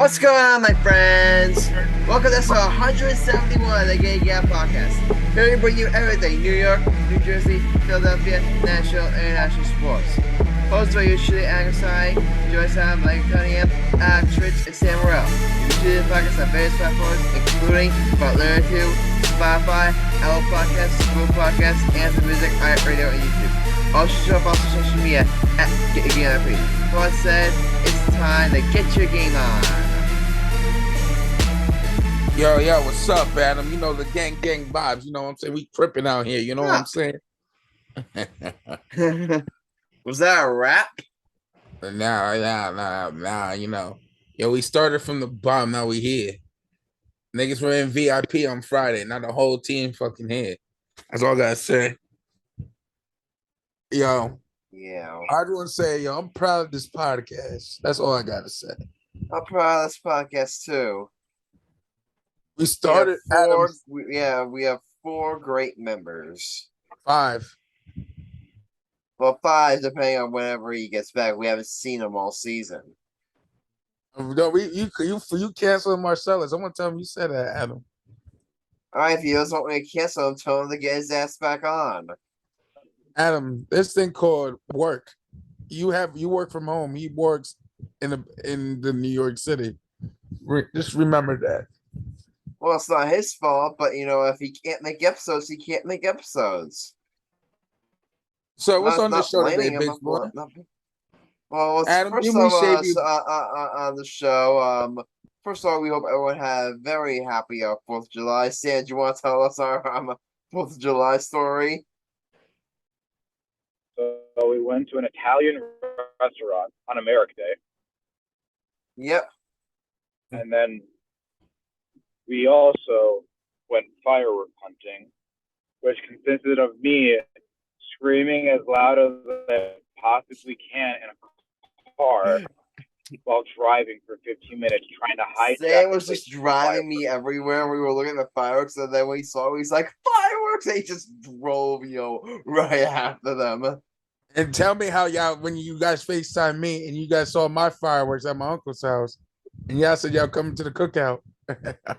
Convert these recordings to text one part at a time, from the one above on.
What's going on, my friends? Welcome to episode 171 of the Gay Gap Podcast. Here we bring you everything New York, New Jersey, Philadelphia, national, and international sports. Hosted by usually Grassani, joined by Mike Cunningham, Alex Rich, and Sam Morell. You can see the podcast on various platforms, including Butler 2, Spotify, Apple Podcasts, Google Podcasts, and the music, iHeartRadio, and YouTube. Also show up on social media at Get Your Game On Page. So I said, it's time to get your game on. Yo, what's up, Adam? You know, the gang vibes. You know what I'm saying? We tripping out here. You know what I'm saying? Was that a rap? Nah, you know. Yo, we started from the bottom. Now we here. Niggas were in VIP on Friday. Now the whole team fucking here. That's all I gotta say. Yo. Yeah. I just want to say, yo, I'm proud of this podcast. That's all I gotta say. I'm proud of this podcast, too. We started we have four great members. 5. Well, 5, depending on whenever he gets back. We haven't seen him all season. No, you canceled Marcellus. I'm gonna tell him you said that, Adam. All right, if he doesn't want me to cancel him, tell him to get his ass back on. Adam, this thing called work. You work from home. He works in the New York City. Just remember that. Well, it's not his fault, but if he can't make episodes, he can't make episodes. So what's on the show today, big boy? Well, Adam, first of all, on the show, first of all, we hope everyone had a very happy 4th of July. Sam, do you want to tell us our 4th of July story? So we went to an Italian restaurant on America Day. Yep. And then we also went firework hunting, which consisted of me screaming as loud as I possibly can in a car while driving for 15 minutes trying to hide. Sam was just driving me everywhere. We were looking at the fireworks, and then when he saw it, he's like, fireworks! And he just drove, right after them. And tell me how when you guys FaceTime me and you guys saw my fireworks at my uncle's house, and y'all said y'all coming to the cookout.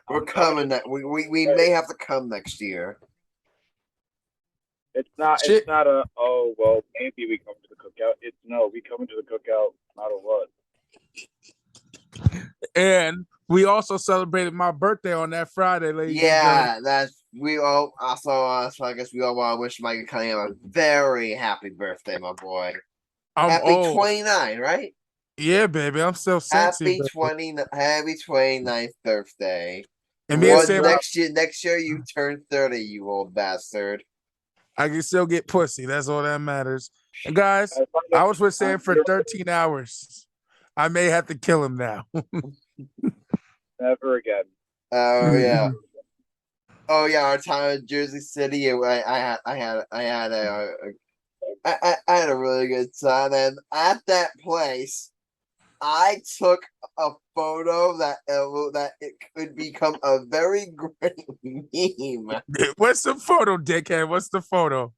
We're coming. We may have to come next year. It's not maybe we come to the cookout. It's no, we coming to the cookout no matter what. And we also celebrated my birthday on that Friday, ladies. Yeah, we all also. So I guess we all want to wish Mike Cunningham a very happy birthday, my boy. Happy old. 29, right? Yeah, baby, I'm still sexy. Happy 29th birthday. And me and Sam, next year you turn 30, you old bastard. I can still get pussy. That's all that matters. And guys, I was with Sam for 13 hours. I may have to kill him now. Never again. Oh yeah. Oh yeah, our time in Jersey City. I had a really good time, and at that place, I took a photo that it could become a very great meme. What's the photo, dickhead? What's the photo?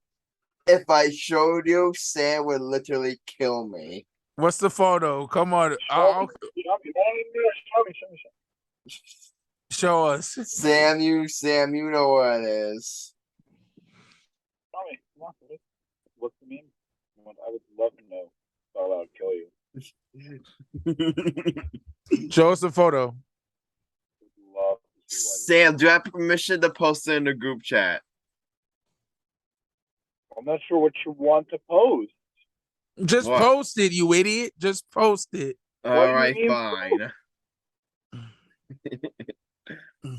If I showed you, Sam would literally kill me. What's the photo? Come on. Show us. Sam, you know what it is. Tell me. What's the meme? I would love to know. So I would kill you. Show us the photo. Sam, do I have permission to post it in the group chat? I'm not sure what you want to post. Just post it, you idiot. Just post it. All right, fine.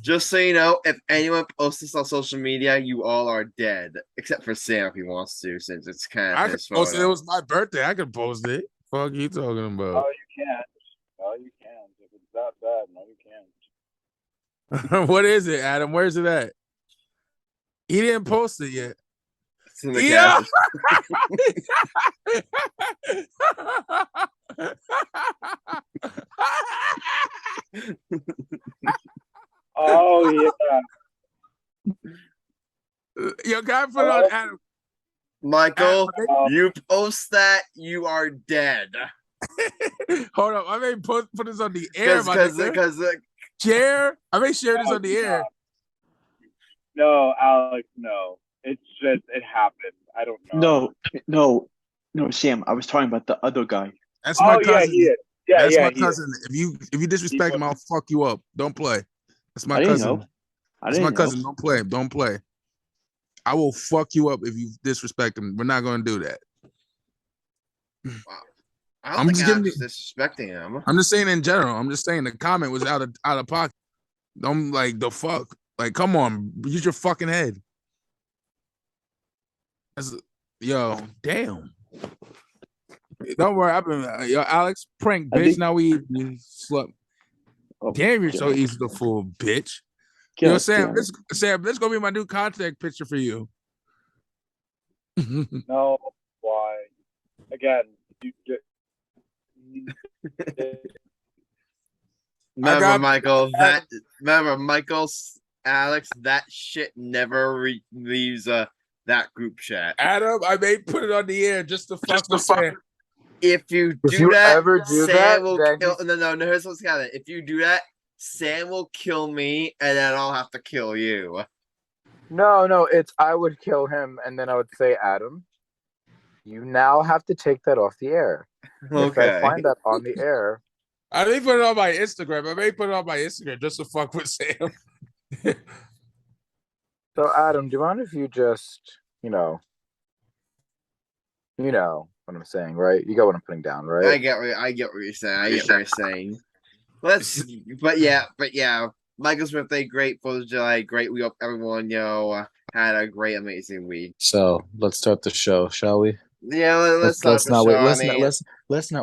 Just so you know, if anyone posts this on social media, you all are dead. Except for Sam if he wants to, since it's kind of his photo. Post it. It was my birthday. I could post it. Fuck you talking about? No, you can't. No, you can't. If it's that bad, no, you can't. What is it, Adam? Where's it at? He didn't post it yet. It's in the couch. Oh yeah. Yo, guy put it on Adam. Michael, you post that, you are dead. Hold up. I may put this on the air, because share. I may share this on the air. No, Alex, no. It's just it happened. I don't know. No, Sam. I was talking about the other guy. That's my cousin. Yeah, he is. Yeah, That's my he cousin. is. If you disrespect him, I'll fuck you up. Don't play. That's my I didn't cousin. know. That's my cousin. Don't play. Don't play. I will fuck you up if you disrespect him. We're not going to do that. I don't think Alex is disrespecting him. I'm just saying in general. I'm just saying the comment was out of pocket. I'm like, the fuck. Like, come on, use your fucking head. Yo, damn. Don't worry, I've been Alex prank bitch. Now we slept. Oh, damn, you're so easy to fool, bitch. Sam, this gonna be my new contact picture for you. No, why? Again, you get. Remember, Michael's Alex. That shit never leaves that group chat. Adam, I may put it on the air just to fuck with Sam. If you ever do that, will kill. No. Here's what's happening. If you do that, Sam will kill me, and then I'll have to kill you. No. It's I would kill him, and then I would say, Adam, you now have to take that off the air. Okay. If I find that on the air, I may put it on my Instagram. Just to fuck with Sam. So, Adam, do you mind if you just, you know what I'm saying, right? You got what I'm putting down, right? I get what you're saying. But yeah. Michael's birthday, great 4th of July, great. We hope everyone, had a great, amazing week. So let's start the show, shall we? Yeah, let's not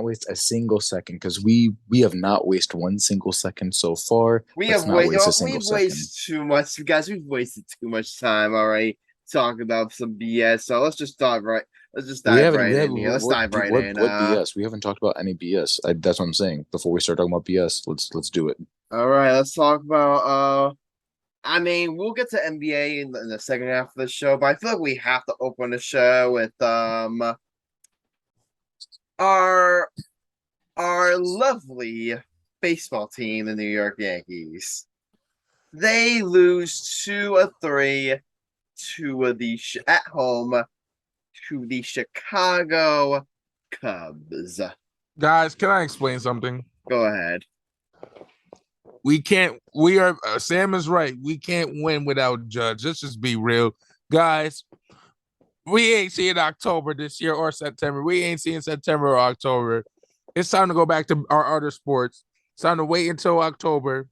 waste a single second because we have not wasted one single second so far. We've wasted too much, guys. We've wasted too much time already talking about some BS. So let's just dive right. Let's just dive right in here. Let's dive right in. What BS? We haven't talked about any BS. That's what I'm saying. Before we start talking about BS, let's do it. All right, let's talk about. We'll get to NBA in the second half of the show, but I feel like we have to open the show with our lovely baseball team, the New York Yankees. They lose 2-3 at home to the Chicago Cubs. Guys, can I explain something? Go ahead. Sam is right. We can't win without Judge. Let's just be real. Guys, we ain't seeing October this year or September. We ain't seeing September or October. It's time to go back to our other sports. It's time to wait until October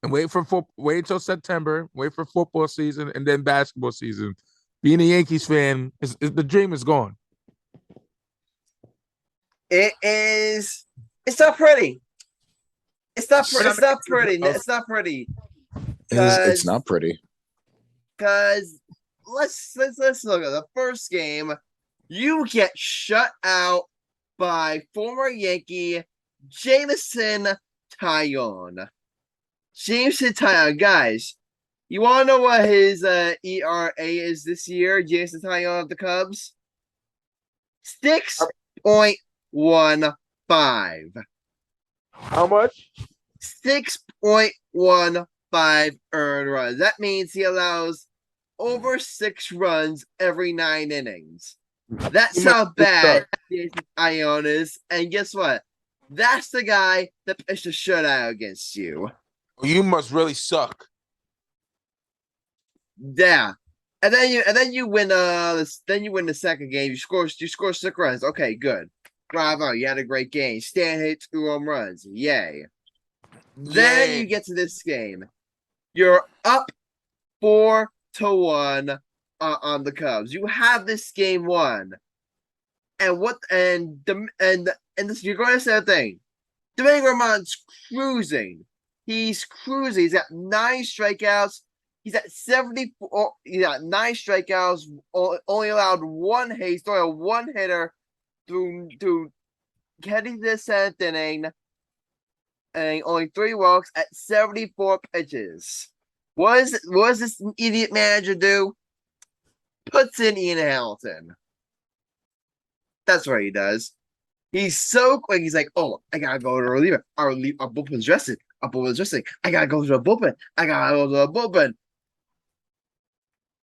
and wait until September, wait for football season and then basketball season. Being a Yankees fan, the dream is gone. It's not pretty. It's not pretty. It's not pretty. It's not pretty. Because let's look at the first game. You get shut out by former Yankee Jameson Taillon. Guys, you want to know what his ERA is this year? Jameson Taillon of the Cubs, 6.15. How much? 6.15 earned runs. That means he allows over 6 runs every 9 innings. That's how bad Jameson Taillon is. And guess what? That's the guy that pitched a shutout against you. You must really suck. Yeah. And then you win the second game. You score 6 runs. Okay, good. Bravo, you had a great game. Stan hit 2 home runs. Yay. Then you get to this game. You're up 4-1 on the Cubs. You have this game won. And you're going to say a thing. Domingo Germán's cruising. He's cruising. He's got 9 strikeouts. He's at 74. He's got 9 strikeouts. Only allowed 1 hit. He's throwing a 1-hitter. Through getting to the 7th inning and only 3 walks at 74 pitches. What does this idiot manager do? Puts in Ian Hamilton. That's what he does. He's so quick. He's like, oh, I gotta go to a reliever. Our bullpen's rested. Our bullpen's rested. I gotta go to a bullpen. I gotta go to a bullpen.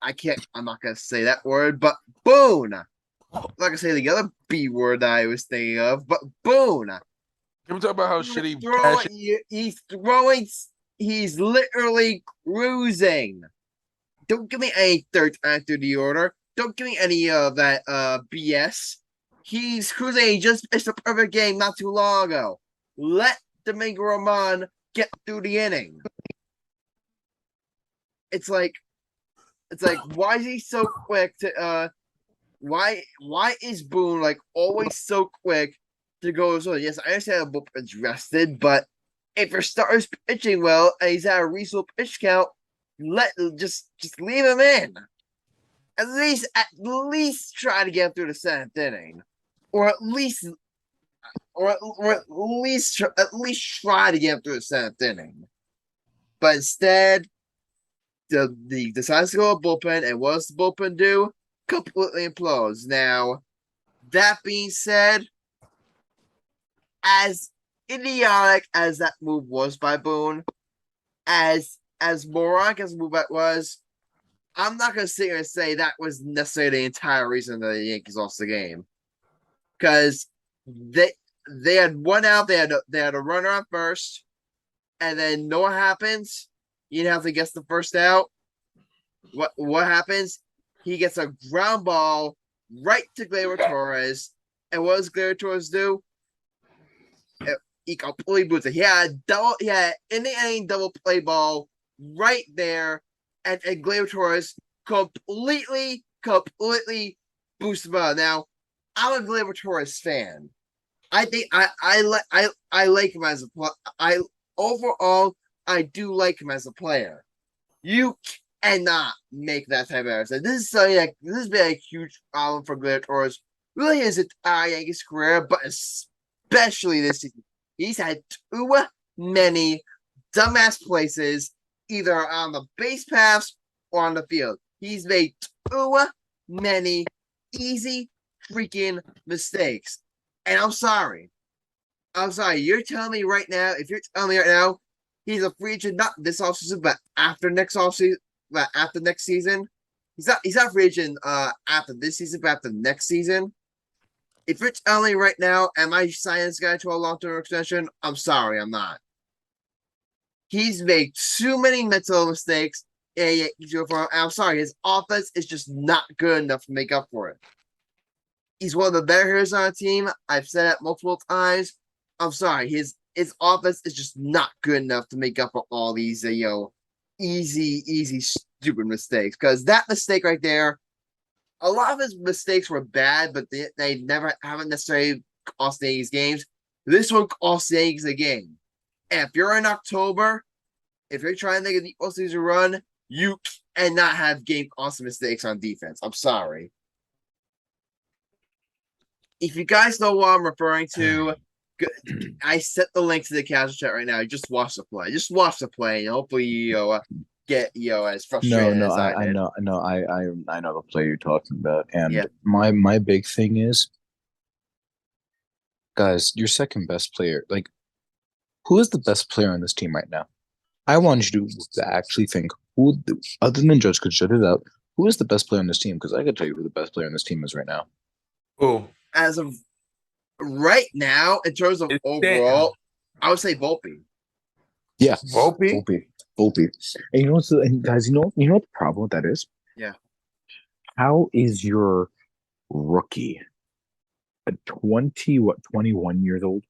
I'm not gonna say that word, but Boone. I'm not gonna say the other B word that I was thinking of, but Boone. Can we talk about how shitty He's throwing. He's literally cruising. Don't give me any third time through the order. Don't give me any of that BS. He's cruising. He just pitched a perfect game not too long ago. Let Domingo Roman get through the inning. It's like, why is he so quick to why is Boone like always so quick to go? So yes, I understand the bullpen's rested, but if your starter's pitching well and he's at a reasonable pitch count, just leave him in. At least try to get through the seventh inning, or at least try to get through the seventh inning. But instead, the decides to go bullpen, and what does the bullpen do? Completely implodes. Now, that being said, as idiotic as that move was by Boone, as moronic as the move that was, I'm not going to sit here and say that was necessarily the entire reason that the Yankees lost the game. Because they had one out, they had a runner on first, and then know what happens? You didn't have to guess the first out. What happens? He gets a ground ball right to Gleyber Torres, and what does Gleyber Torres do? He completely boots it. He had in the inning double play ball right there, and Gleyber Torres completely boosts him out. Now, I'm a Gleyber Torres fan. I think I like him as a player. Overall, I do like him as a player. You cannot make that type of error. So this has been a huge problem for Gleyber Torres. Really his entire Yankees career, but especially this season. He's had too many dumbass places, either on the base paths or on the field. He's made too many easy freaking mistakes. And I'm sorry. You're telling me right now, he's a free agent, not this offseason, but after next season. He's not free agent after this season, but after next season. If you're telling me right now, am I signing this guy to a long-term extension? I'm sorry, I'm not. He's made too many mental mistakes. And I'm sorry, his offense is just not good enough to make up for it. He's one of the better hitters on the team. I've said that multiple times. I'm sorry, his offense is just not good enough to make up for all these easy, stupid mistakes. Because that mistake right there, a lot of his mistakes were bad, but they haven't necessarily cost the Yankees games. This one cost the Yankees a game. And if you're in October, if you're trying to make a postseason run, you cannot have game-costing mistakes on defense. I'm sorry. If you guys know what I'm referring to, I set the link to the casual chat right now. Just watch the play. Just watch the play, and hopefully you get as frustrated as I did. I know the play you're talking about, and my big thing is, guys, your second best player. Like, who is the best player on this team right now? I want you to actually think who, other than Judge could shut it out. Who is the best player on this team? Because I could tell you who the best player on this team is right now. Who? As of right now, in terms of overall, I would say Volpe. Yeah, Volpe. And you know and guys, you know what the problem with that is? Yeah. How is your rookie at 21 years old?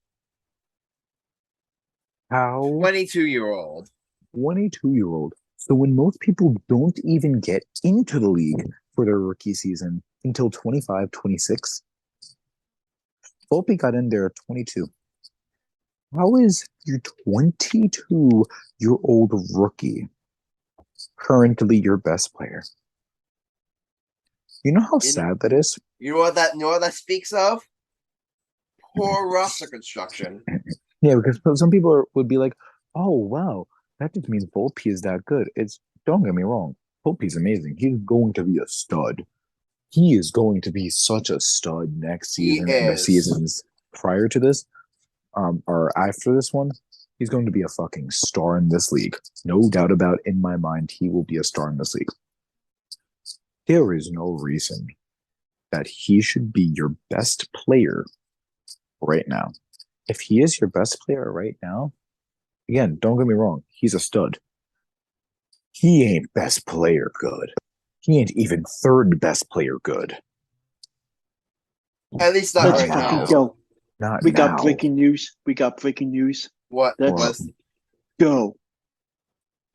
How 22-year-old. 22-year-old. So when most people don't even get into the league for their rookie season until 25, 26, Volpe got in there at 22. How is your 22-year-old rookie currently your best player? You know how sad that is? You know what that speaks of? Poor roster construction. Yeah, because some people would be like, "Oh wow, that just means Volpe is that good." Don't get me wrong, Volpe's amazing. He's going to be a stud. He is going to be such a stud next season and the seasons prior to this, or after this one, he's going to be a fucking star in this league. No doubt about it in my mind, he will be a star in this league. There is no reason that he should be your best player right now. If he is your best player right now, again, don't get me wrong, he's a stud. He ain't best player good. He ain't even third best player good. At least not Let's right fucking now. go. Not We now. got breaking news. What? Let's Was go.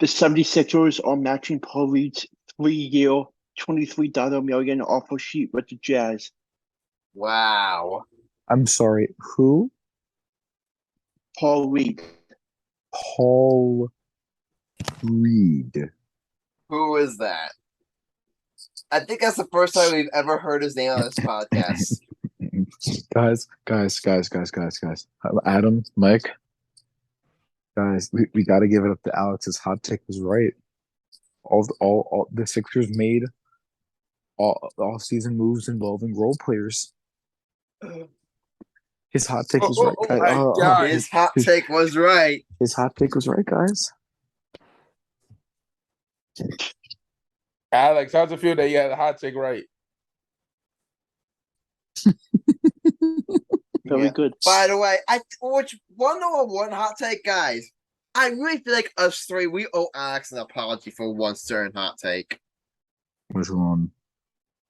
The 76ers are matching Paul Reed's 3-year, $23 million offer sheet with the Jazz. wow. I'm sorry, who? Paul Reed. Paul Reed. Who is that? I think that's the first time we've ever heard his name on this podcast. Guys. Adam, Mike. Guys, we got to give it up to Alex. His hot take was right. All the Sixers made all season moves involving role players. His hot take was right, guys. my God. His hot take was right. His hot take was right, guys. Alex, how's it feel that you had a hot take right? Very Yeah. good. By the way, one hot take, guys. I really feel like us three, we owe Alex an apology for one certain hot take. Which one?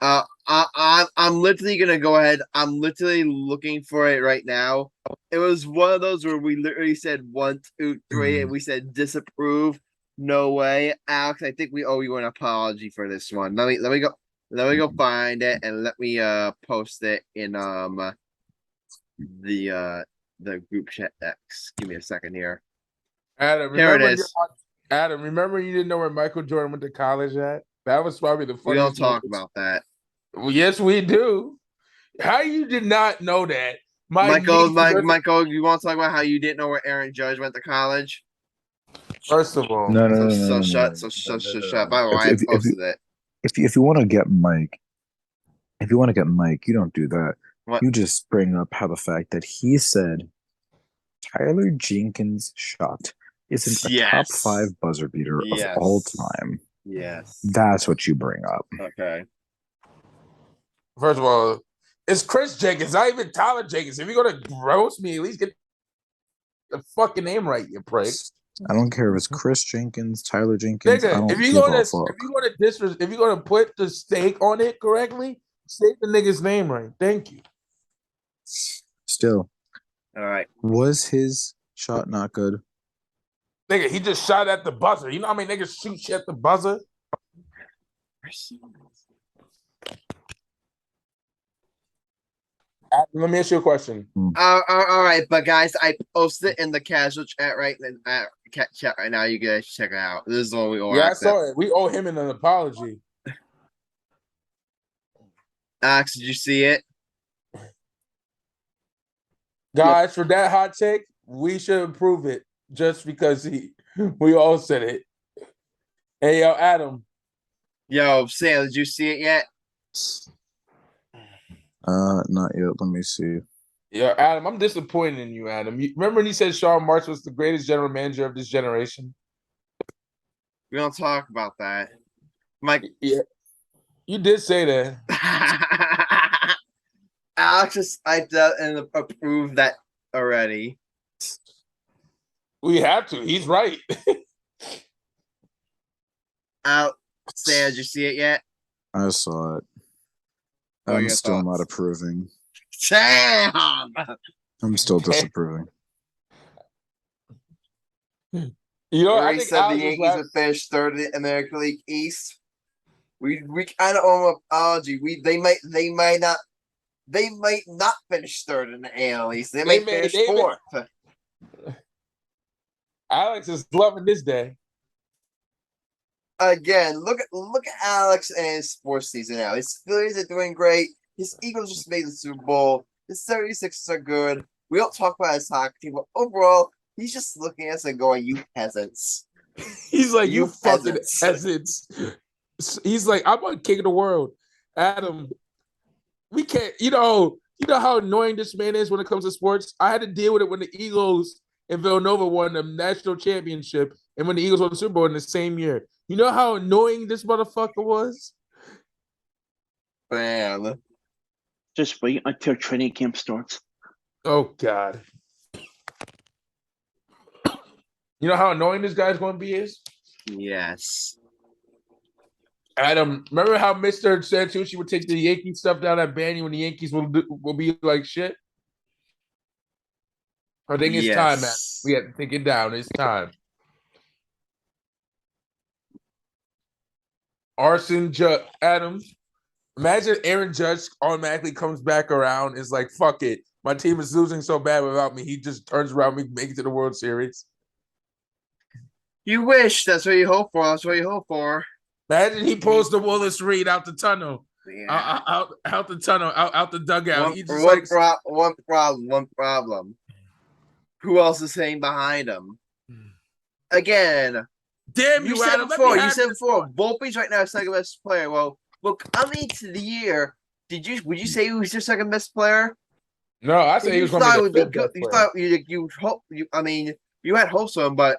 I'm literally gonna go ahead. I'm literally looking for it right now. It was one of those where we literally said 1, 2, 3, and we said disapprove. No way, Alex. I think we owe you an apology for this one. Let me go find it and let me post it in the group chat X. Give me a second here. Adam, Here it remember is. Adam, remember you didn't know where Michael Jordan went to college at? That was probably the funniest. We don't talk moment. about that. Well, yes, we do. How you did not know that? Michael, Michael. you want to talk about how you didn't know where Aaron Judge went to college? First of all, No. Shut. By the way, I posted it. If you want to get Mike, you don't do that. What? You just bring up how the fact that he said Tyler Jenkins' shot isn't a top 5 buzzer beater of all time. Yes. That's what you bring up. Okay. first of all, it's Chris Jenkins, not even Tyler Jenkins. If you're gonna roast me, at least get the fucking name right, you prick. I don't care if it's Chris Jenkins, Tyler Jenkins. I Nigga, don't if give you're a fuck. if you're gonna put the stake on it correctly, say the nigga's name right. Thank you. Still, All right. was his shot not good? Nigga, he just shot at the buzzer. You know how many niggas shoot shit at the buzzer? Let me ask you a question. All right, but guys, I posted it in the casual chat chat right now. You guys check it out. This is what we owe. Yeah, I saw it. We owe him an apology. Alex, did you see it? Guys, for that hot take, we should approve it just because we all said it. Hey, yo, Adam. Yo, Sam, did you see it yet? Not yet. Let me see. Yo, Adam, I'm disappointed in you, Adam. Remember when he said Sean Marks was the greatest general manager of this generation? We don't talk about that. Mike. Yeah. You did say that. Alex just typed out and approved that already. We have to. He's right. Sam, did you see it yet? I saw it. What are I'm your still thoughts? not approving. Sam! I'm still disapproving. You know, I Already think said Alex the was Yankees would finish third in the American League East. We kind of owe an apology. They might not finish third in the AL East. They might finish fourth. Alex is loving this day. Again, look at Alex and his sports season now. His Phillies are doing great. His Eagles just made the Super Bowl. His 76ers are good. We don't talk about his hockey team, but overall, he's just looking at us and going, "You peasants." He's like, you fucking peasants. peasants. He's like, I'm a king of the world. Adam, we can't, You know how annoying this man is when it comes to sports? I had to deal with it when the Eagles and Villanova won the national championship and when the Eagles won the Super Bowl in the same year. You know how annoying this motherfucker was? Man. Just wait until training camp starts. Oh, God. You know how annoying this guy's going to be is? Yes. Adam, remember how Mr. Santucci would take the Yankee stuff down at Banny when the Yankees will be like shit? I think it's time, man. We have to take it down. It's time. Adam, imagine Aaron Judge automatically comes back around, is like, fuck it. My team is losing so bad without me. He just turns around, we make it to the World Series. You wish. That's what you hope for. That's what you hope for. Imagine he pulls the Willis Reed out the tunnel. Yeah. Out the tunnel, out the dugout. One problem. Who else is sitting behind him? Again. Damn you, Adam. You said before, Volpe's right now second best player. Well, look, coming into the year, would you say he was your second best player? No, I say he was going to be the fifth best player. You had hopes of him, but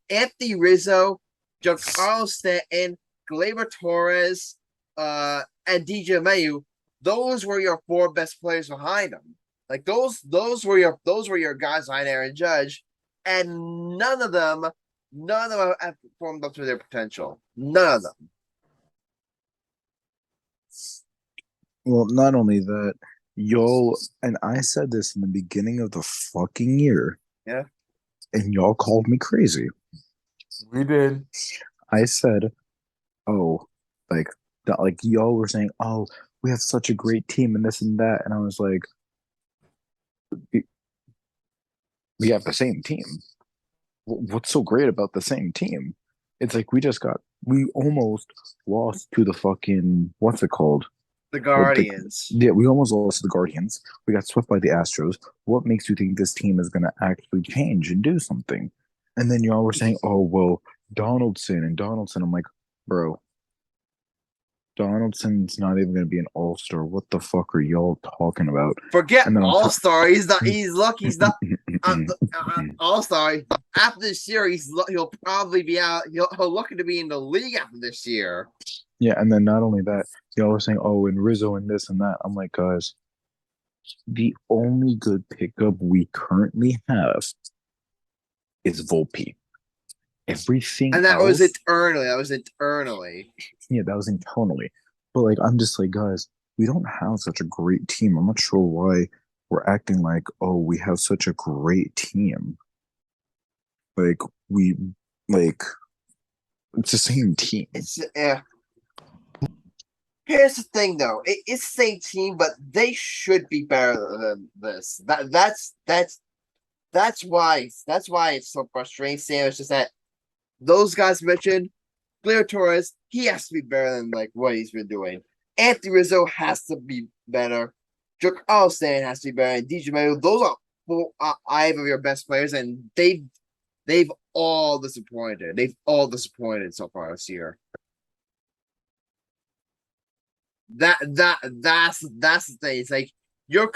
Anthony Rizzo, Giancarlo Stanton, Gleyber Torres, and DJ LeMahieu, those were your four best players behind him. Like those were your guys behind Aaron Judge, and none of them have performed up to their potential. None of them. Well, not only that, y'all, and I said this in the beginning of the fucking year. Yeah. And y'all called me crazy. We did. I said, like y'all were saying, oh, we have such a great team and this and that. And I was like, we have the same team. What's so great about the same team? It's like we almost lost to the fucking, what's it called? The Guardians. We almost lost to the Guardians. We got swept by the Astros. What makes you think this team is going to actually change and do something? And then y'all were saying, oh, well, Donaldson. I'm like, bro, Donaldson's not even going to be an all-star. What the fuck are y'all talking about? Forget all-star. He's lucky. He's not all-star. After this year, he'll probably be out. He'll lucky to be in the league after this year. Yeah, and then not only that, y'all were saying, oh, and Rizzo and this and that. I'm like, guys, the only good pickup we currently have is Volpe. Everything and that else, was internally. Yeah, that was internally. But like, I'm just like, guys, we don't have such a great team. I'm not sure why we're acting like, oh, we have such a great team. Like it's the same team. Here's the thing, though. It's the same team, but they should be better than this. That's why it's so frustrating, Sam. It's just that those guys mentioned, Gleyber Torres, he has to be better than like what he's been doing. Anthony Rizzo has to be better. Giancarlo Stanton has to be better. And DJ LeMahieu, those are five of your best players, and they've all disappointed. They've all disappointed so far this year. That's the thing. It's like you're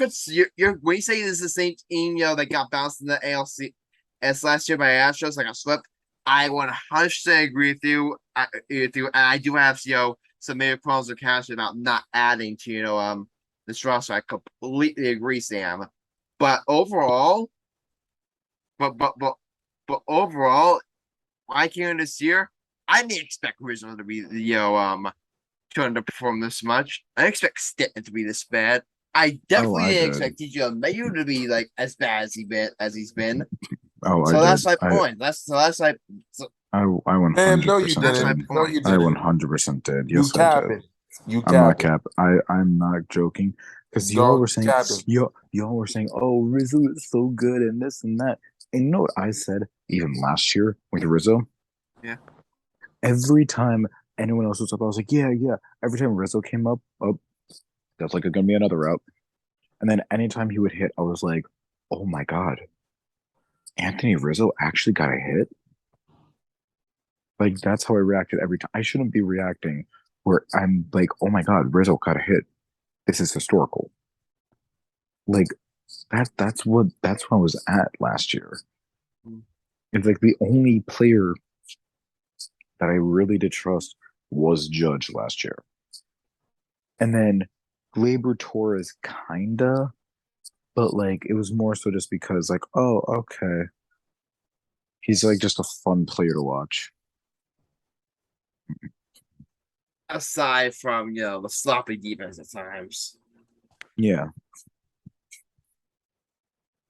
when you say this is the same team, that got bounced in the ALCS last year by Astros, like a slip. I 100% agree with you. And I do have some major problems with Cash about not adding to this roster. I completely agree, Sam. But overall, like here this year, I didn't expect Rizzo to be to underperform this much. I didn't expect Stanton to be this bad. I definitely didn't expect DJ LeMahieu to be like as bad as he's been. That's my point. That's my. I 100%. No, you didn't. I 100% did. Yes, I did. You I'm not cap. I'm not joking because y'all were saying y'all were saying, oh, Rizzo is so good and this and that. And you know what I said even last year with Rizzo? Yeah. Every time anyone else was up, I was like, yeah. Every time Rizzo came up, that's like gonna be another route. And then anytime he would hit, I was like, oh my God, Anthony Rizzo actually got a hit? Like, that's how I reacted every time. I shouldn't be reacting where I'm like, oh my God, Rizzo got a hit. This is historical. like that's what I was at last year. It's like the only player that I really did trust was Judge last year. And then Gleyber Torres kinda, but like it was more so just because like, oh, okay. He's like just a fun player to watch. Aside from the sloppy defense at times. Yeah.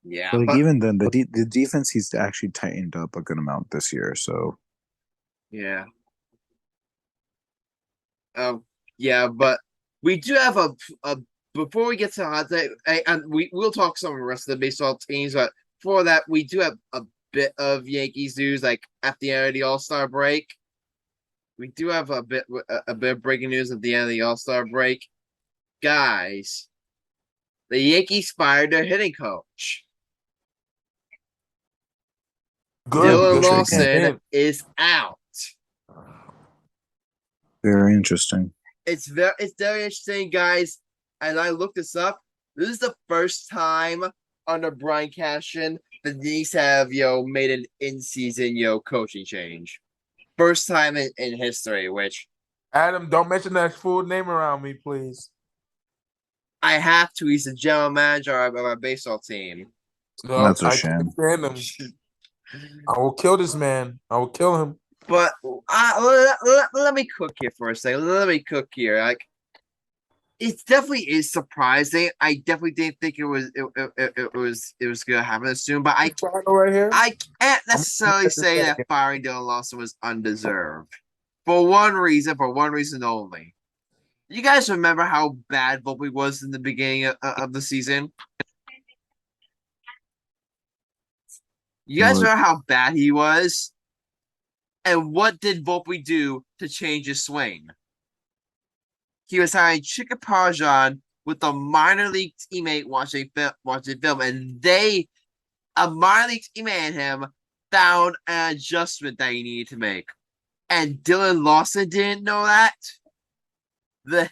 Yeah, But like but even then the defense he's actually tightened up a good amount this year, so yeah. Yeah, but we do have a before we get to hot take, and we'll talk some of the rest of the baseball teams, but before that, we do have a bit of Yankees news. Like at the end of the All-Star break, we do have a bit of breaking news at the end of the All-Star break, guys. The Yankees fired their hitting coach. Good. Dillon Good. Lawson is out. very interesting. It's very interesting, guys. And I looked this up. This is the first time under Brian Cashman the Knicks have made an in-season coaching change. First time in history, which Adam, don't mention that full name around me, please. I have to. He's the general manager of our baseball team. No, That's a I shame. can't stand him. I will kill this man. I will kill him. But let me cook here for a second. Let me cook here. Like, it definitely is surprising. I definitely didn't think it was gonna happen soon. But Right here. I can't necessarily say that firing Dillon Lawson was undeserved. For one reason only. You guys remember how bad Volpe was in the beginning of the season? You guys remember how bad he was? And what did Volpe do to change his swing? He was having Chicken Parmesan with a minor league teammate watching film, and a minor league teammate and him found an adjustment that he needed to make. And Dillon Lawson didn't know that. The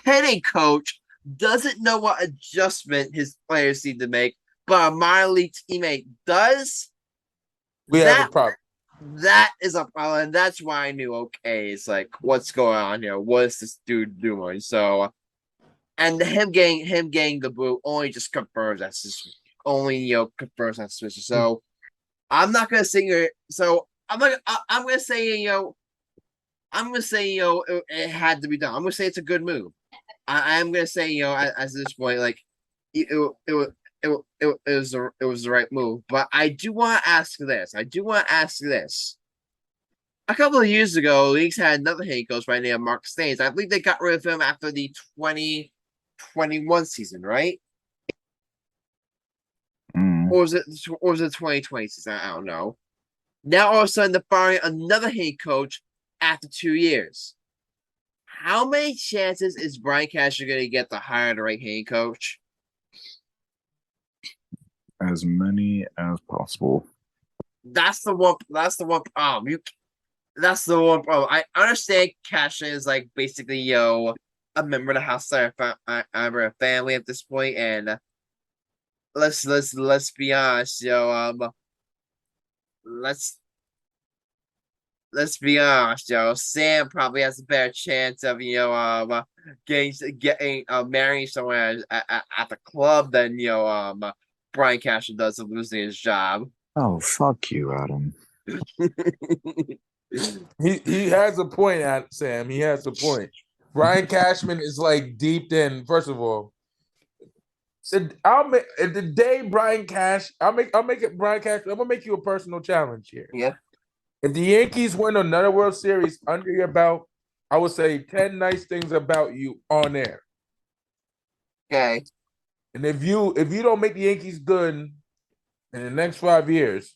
hitting coach doesn't know what adjustment his players need to make, but a minor league teammate does. We have a problem. That is a problem, and that's why I knew, okay, it's like, what's going on here? What is this dude doing? So, and him getting the boot only just confirms that's just confirms that suspicion. So, I'm not gonna say so I'm gonna say it had to be done. I'm gonna say it's a good move. I'm gonna say at this point, like it was the right move. But I do want to ask this. A couple of years ago, leagues had another head coach by the name of Mark Staines. I believe they got rid of him after the 2021 season, right? Or was it 2020 season? I don't know. Now all of a sudden they're firing another head coach after 2 years. How many chances is Brian Cashman going to get to hire the right head coach? As many as possible. That's the one problem. That's the one problem. I understand Cashman is like basically a member of the house of a family at this point, and let's be honest, let's be honest, Sam probably has a better chance of getting marrying someone at the club than Brian Cashman does of losing his job. Oh, fuck you, Adam. He has a point, Sam. He has a point. Brian Cashman is like deep in. First of all, I'll make Brian Cash. I'll make it Brian Cash. I'm gonna make you a personal challenge here. Yeah. If the Yankees win another World Series under your belt, I would say 10 nice things about you on air. Okay. And if you don't make the Yankees good in the next 5 years,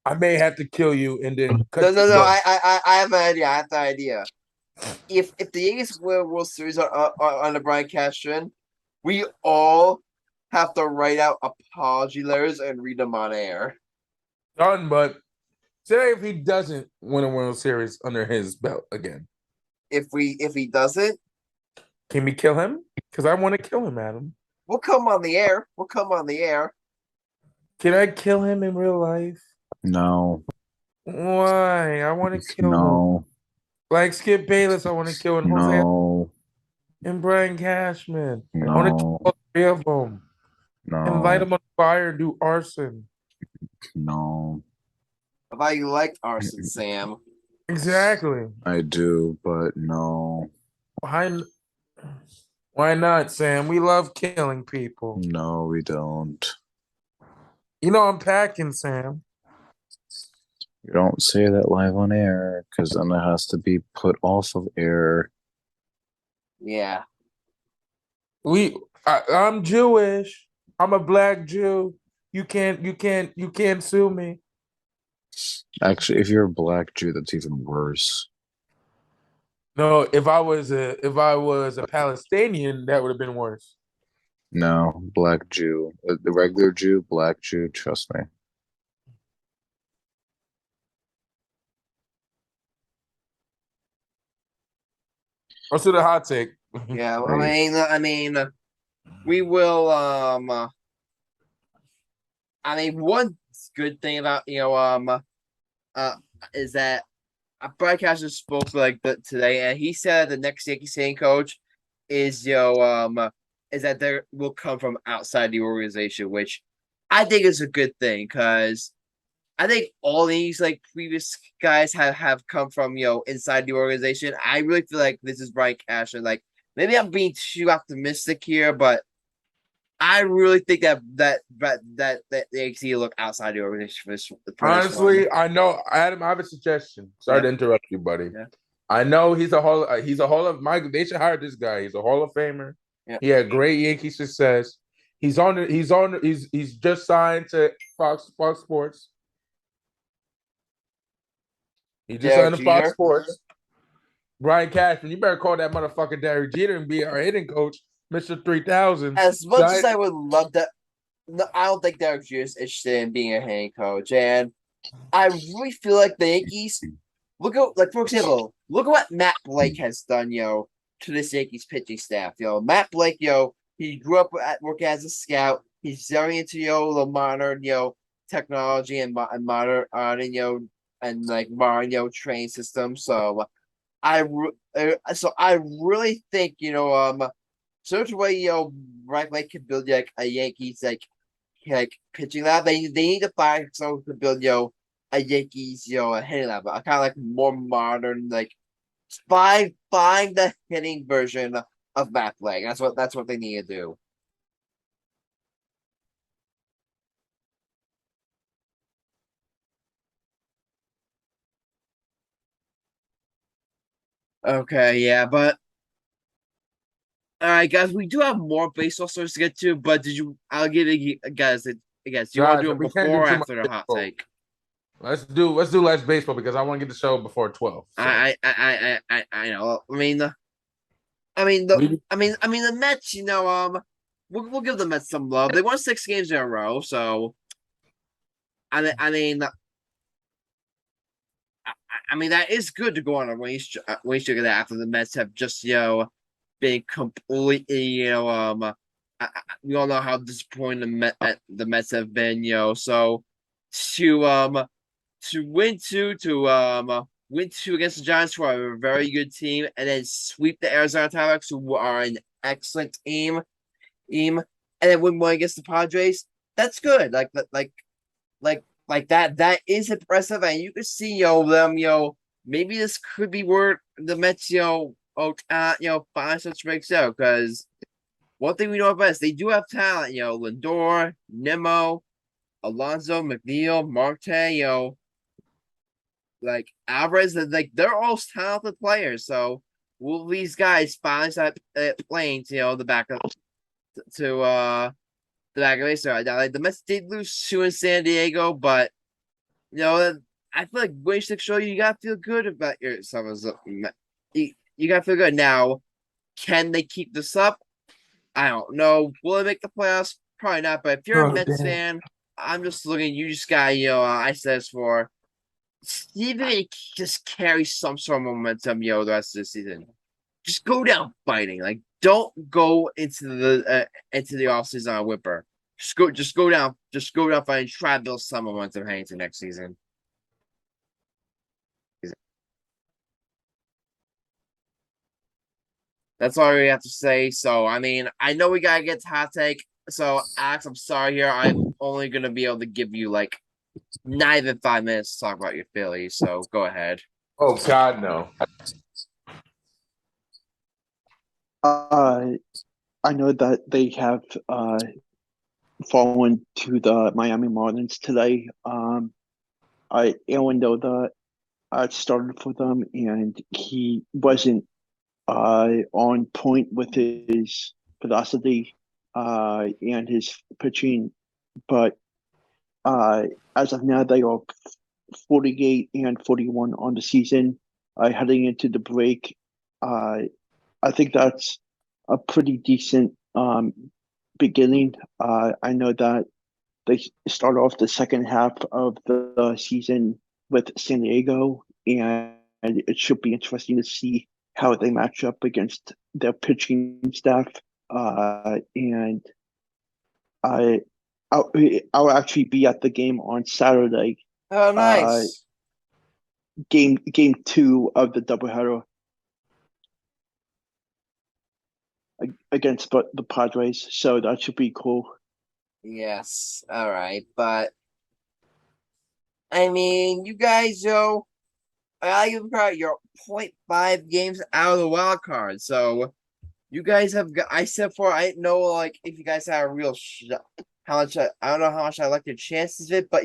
I may have to kill you and then cut No. I have an idea. If the Yankees win World Series under Brian Cashman, we all have to write out apology letters and read them on air. Done, but say if he doesn't win a World Series under his belt again. If he doesn't, Can we kill him? Because I want to kill him, Adam. We'll come on the air. We'll come on the air. Can I kill him in real life? No. Why? I want to kill him. No. Like Skip Bayless, I want to kill him. Jose No. and Brian Cashman. I want to kill No. all three of them. And light No. them on fire and do arson. No. How about you like arson, Sam? Exactly. I do, but no. Why not, Sam? We love killing people. No, we don't. You know I'm packing, Sam. You don't say that live on air, because then it has to be put off of air. Yeah. I'm Jewish. I'm a black Jew. You can't sue me. Actually, if you're a black Jew, that's even worse. No, if I was a Palestinian, that would have been worse. No, black Jew. The regular Jew, black Jew, trust me. Let's do the hot take. Yeah, Right. we will. One good thing about is that a broadcaster spoke today, and he said the next Yankees hitting coach is that there will come from outside the organization, which I think is a good thing because I think all these previous guys have come from inside the organization. I really feel like this is Brian Cashman. Like maybe I'm being too optimistic here, but I really think that the Yankees look outside the organization for this Honestly, one. I know, Adam. I have a suggestion. Sorry to interrupt you, buddy. Yeah. I know he's a Hall of Mike. They should hire this guy. He's a Hall of Famer. Yeah. He had great Yankee success. He's just signed to Fox Sports. He just signed to Fox Sports. Brian Cashman, you better call that motherfucker Derek Jeter and be our hitting coach, Mr. 3000. As much as I would love that, no, I don't think Derek Jeter is interested in being a hitting coach. And I really feel like the Yankees for example, look at what Matt Blake has done, to this Yankees pitching staff. Matt Blake, he grew up working as a scout. He's very into the modern, technology and modern, and modern, training system. So I really think such a way Reich can build a Yankees pitching lab. They need to find someone to build a Yankees a hitting lab, a kind of more modern find the hitting version of Matt Blake. That's what they need to do. Okay, yeah, but all right, guys, we do have more baseball stories to get to, but I'll give you guys. Do you want to do them before or after the hot take? Let's do less baseball because I want to get the show before 12. So. I know. The Mets. We'll give the Mets some love. They won 6 games in a row, so that is good to go on a winning streak of that after the Mets have just been completely we all know how disappointing the Mets have been so to win two against the Giants, who are a very good team, and then sweep the Arizona Diamondbacks, who are an excellent team, and then win one against the Padres. That's good. Like that. That is impressive, and you can see them. Maybe this could be where the Mets find such breaks out, because one thing we know about is they do have talent. Lindor, Nimmo, Alonso, McNeil, Marte, Alvarez, they're all talented players. So will these guys finally start playing to the back of the back of base right now? The Mets did lose 2 in San Diego, but I feel like winning 6 show you gotta feel good about yourself. You gotta feel good. Now, can they keep this up? I don't know. Will they make the playoffs? Probably not. But if you're a Mets fan, I'm just looking. You just got I said this for. See if they just carry some sort of momentum, the rest of the season. Just go down fighting. don't go into the offseason on a whimper. Just go down, and try to build some momentum heading into next season. That's all we have to say. So, I mean, I know we gotta get to hot take. So, Alex, I'm sorry here. I'm only gonna be able to give you like not even 5 minutes to talk about your Phillies. So, go ahead. Oh God, no. I know that they have fallen to the Miami Marlins today. Aaron Noda started for them, and he wasn't on point with his velocity and his pitching, but as of now, they are 48 and 41 on the season. Heading into the break, I think that's a pretty decent beginning. I know that they start off the second half of the season with San Diego, and it should be interesting to see how they match up against their pitching staff. And I, I'll actually be at the game on Saturday. Oh, nice. Game 2 of the doubleheader against the Padres, so that should be cool. Yes. All right. But I mean, you guys, you're probably 0.5 games out of the wild card. So you guys have got, I said before, I didn't know like if you guys had a real how much I don't know how much I like your chances of it, but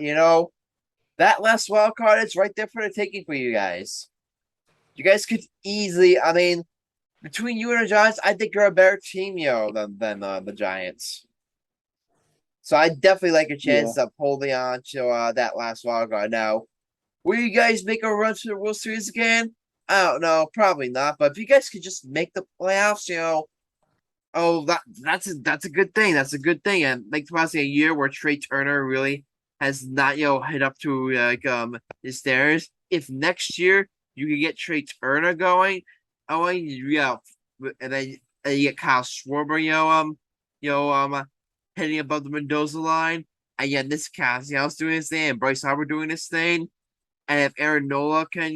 that last wild card is right there for the taking for you guys. You guys could easily, I mean, between you and the Giants, I think you're a better team, than the Giants. So I definitely like your chances of holding on to that last wild card. Now, will you guys make a run to the World Series again? I don't know, probably not. But if you guys could just make the playoffs, that's a good thing. That's a good thing. And like possibly a year where Trey Turner really has not hit up to his stairs. If next year you can get Trey Turner going, and then you get Kyle Schwarber, heading above the Mendoza line, and yet this Castellanos doing his thing, and Bryce Harper doing his thing, and if Aaron Nola can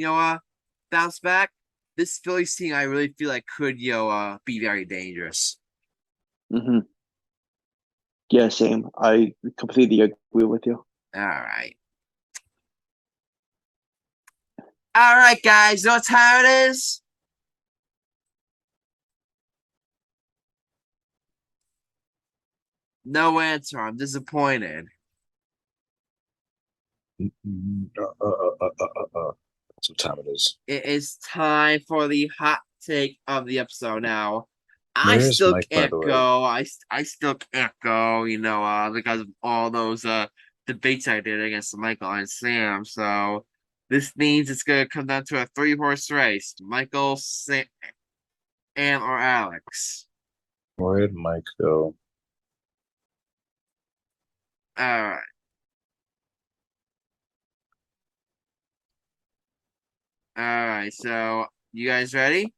bounce back, this Phillies team I really feel like could be very dangerous. Mm-hmm. Yeah, same. I completely agree with you. All right, guys. You know what time it is? No answer. I'm disappointed. That's what time it is. It is time for the hot take of the episode now. Where I is still Mike, by can't the way? go. I still can't go, because of all those debates I did against Michael and Sam. So this means it's gonna come down to a 3-horse race. Michael, Sam, or Alex. Where did Mike go? All right. All right, so you guys ready?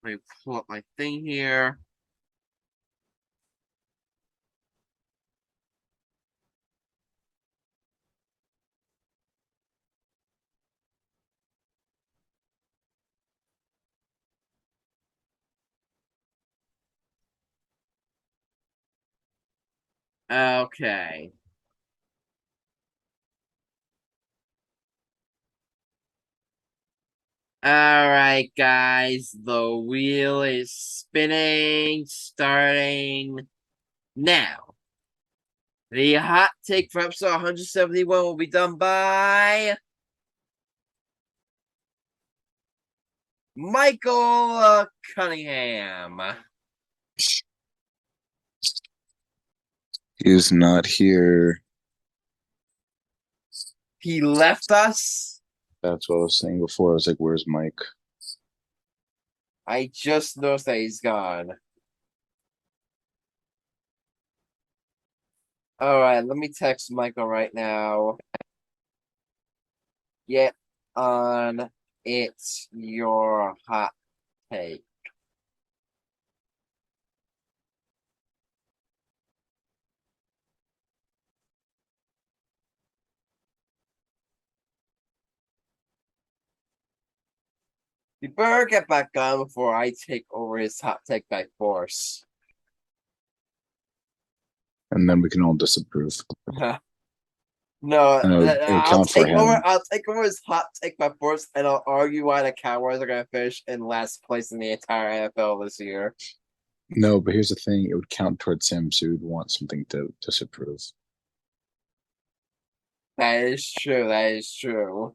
Let me pull up my thing here. Okay. All right, guys. The wheel is spinning, starting now. The hot take for episode 171 will be done by Michael Cunningham. He's not here. He left us. That's what I was saying before. I was like, where's Mike? I just noticed that he's gone. All right, let me text Michael right now. Get on. It's your hot take. You better get back on before I take over his hot take by force. And then we can all disapprove. No, And it would count for him. I'll take over his hot take by force, and I'll argue why the Cowboys are going to finish in last place in the entire NFL this year. No, but here's the thing: it would count towards him, so you'd want something to disapprove. That is true. That is true.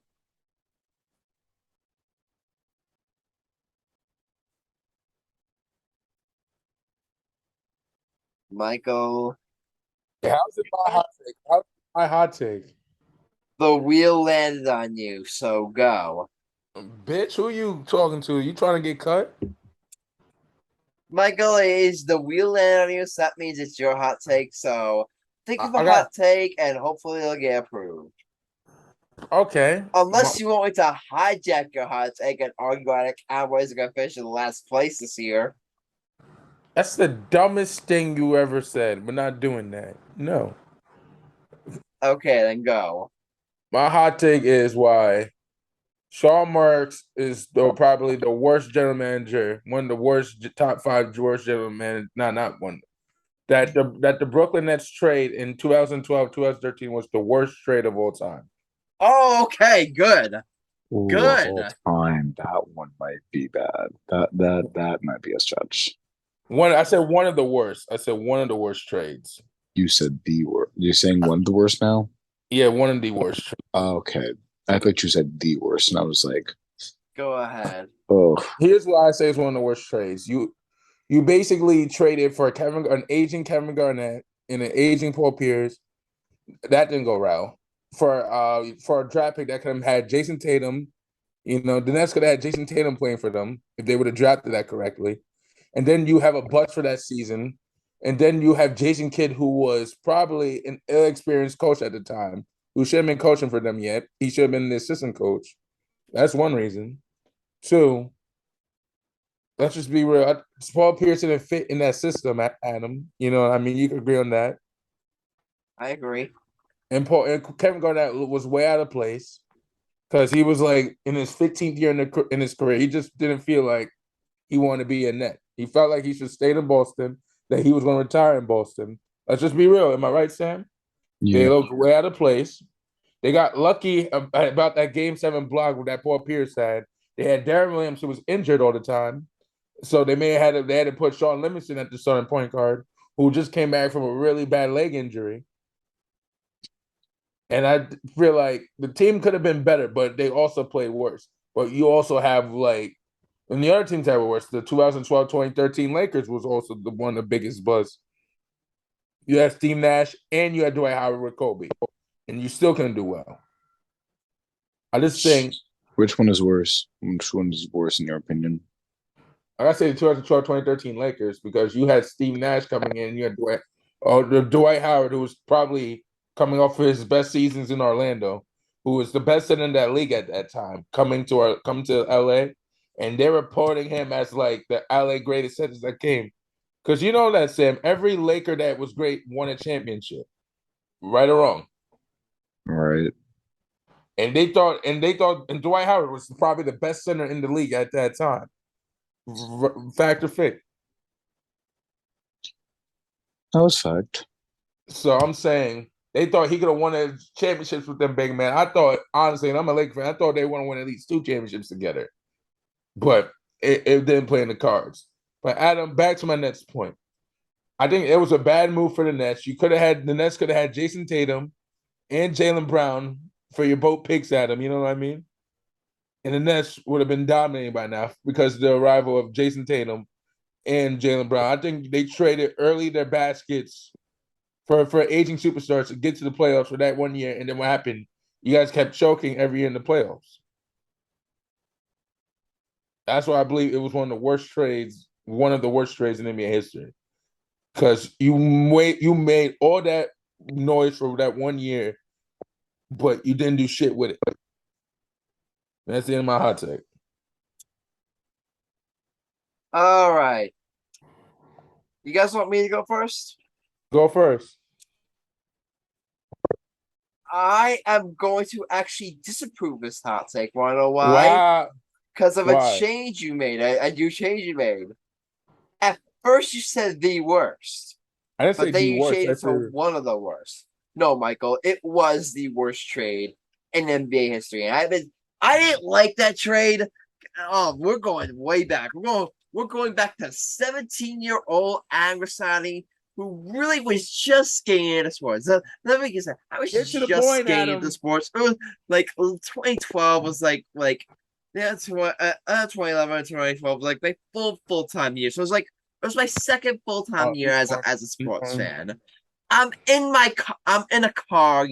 Michael, How's it my hot take? How's my hot take? the wheel landed on you, so go. Bitch, who you talking to? You trying to get cut? Michael, is the wheel landed on you, so that means it's your hot take. So think of a I hot take, and hopefully it'll get approved. Okay. Unless you want me to hijack your hot take and argue why the Cowboys are going to finish in last place this year. That's the dumbest thing you ever said. We're not doing that. No. Okay, then go. My hot take is why Sean Marks is probably the worst general manager, one of the worst top 5 worst general managers. Not one. That the Brooklyn Nets trade in 2012, 2013 was the worst trade of all time. Oh, okay, good. Ooh, Good. All time, that one might be bad. That might be a stretch. I said one of the worst. I said one of the worst trades. You said the worst. You're saying one of the worst now? Yeah, one of the worst. Okay, I thought you said the worst, and I was like, go ahead. Oh, here's why I say it's one of the worst trades. You basically traded for an aging Kevin Garnett and an aging Paul Pierce. That didn't go well. For a draft pick that could have had Jason Tatum, the Nets could have had Jason Tatum playing for them if they would have drafted that correctly. And then you have a bust for that season. And then you have Jason Kidd, who was probably an ill-experienced coach at the time, who shouldn't have been coaching for them yet. He should have been the assistant coach. That's one reason. 2, let's just be real. Paul Pierce didn't fit in that system, Adam. You know what I mean? You could agree on that. I agree. And Kevin Garnett was way out of place because he was like in his 15th year in his career. He just didn't feel like he wanted to be a Net. He felt like he should stay in Boston, that he was going to retire in Boston. Let's just be real. Am I right, Sam? yeah. They looked way out of place. They got lucky about that Game 7 block that Paul Pierce had. They had Darren Williams, who was injured all the time. So they had to put Sean Livingston at the starting point guard, who just came back from a really bad leg injury. And I feel like the team could have been better, but they also played worse. But you also have and the other teams that were worse. The 2012-2013 Lakers was also one of the biggest buzz. You had Steve Nash and you had Dwight Howard with Kobe, and you still couldn't do well. I just think. Which one is worse? Which one is worse in your opinion? I gotta say the 2012-2013 Lakers because you had Steve Nash coming in, you had Dwight Howard, who was probably coming off of his best seasons in Orlando, who was the best center in that league at that time, coming to LA, and they're reporting him as like the LA greatest centers that came. Because you know that, Sam, every Laker that was great won a championship, right or wrong. Right. And they thought Dwight Howard was probably the best center in the league at that time. Fact or fake? That was fact. So I'm saying they thought he could have won the championships with them big man. I thought, honestly, and I'm a Lakers fan, I thought they want to win at least 2 championships together. But it didn't play in the cards. But Adam, back to my Nets point. I think it was a bad move for the Nets. The Nets could have had Jason Tatum and Jaylen Brown for your both picks, Adam. You know what I mean? And the Nets would have been dominating by now because of the arrival of Jason Tatum and Jaylen Brown. I think they traded early their baskets for aging superstars to get to the playoffs for that 1 year. And then what happened? You guys kept choking every year in the playoffs. That's why I believe it was one of the worst trades in NBA history. Because you made all that noise for that 1 year, but you didn't do shit with it. That's the end of my hot take. All right. You guys want me to go first? Go first. I am going to actually disapprove this hot take. Want to know why? Wow. Because of a Why? change you made. A new change you made. At first, you said the worst. I didn't say But then the you worst. changed it to one of the worst. No, Michael, it was the worst trade in NBA history. And I didn't like that trade. Oh, we're going way back. We're going back to 17-year-old Grassani, who really was just getting into sports. Let me get that. I was Get to the just point, getting Adam. into sports. It was like 2012 was like yeah, 2011, 2012 was like my full-time year. So it was my second full-time year as a sports fan. I'm in a car,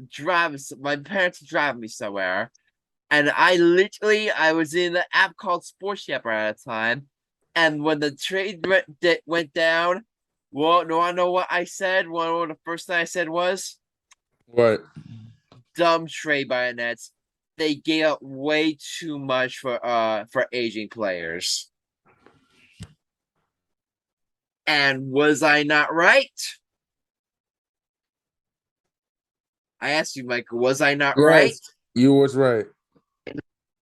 driving. My parents driving me somewhere, and I was in the app called Sports Shepherd at the time. And when the trade went down, well, no, I know what I said. What the first thing I said was, What? dumb trade by the Nets. They gave up way too much for aging players. And was I not right? I asked you, Michael, was I not right? You was right.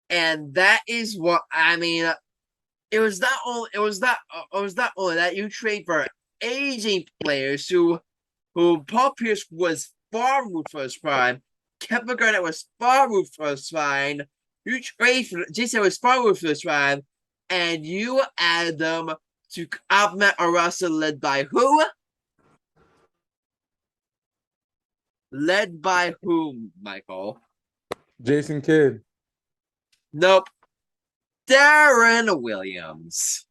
And that is what I mean. It was not only that you trade for aging players who Paul Pierce was far removed for his prime, Kevin Garnett was far removed for his prime. You trade for Jason was far removed for his prime, and you add them to augment a roster led by who? Led by whom, Michael? Jason Kidd. Nope. Darren Williams.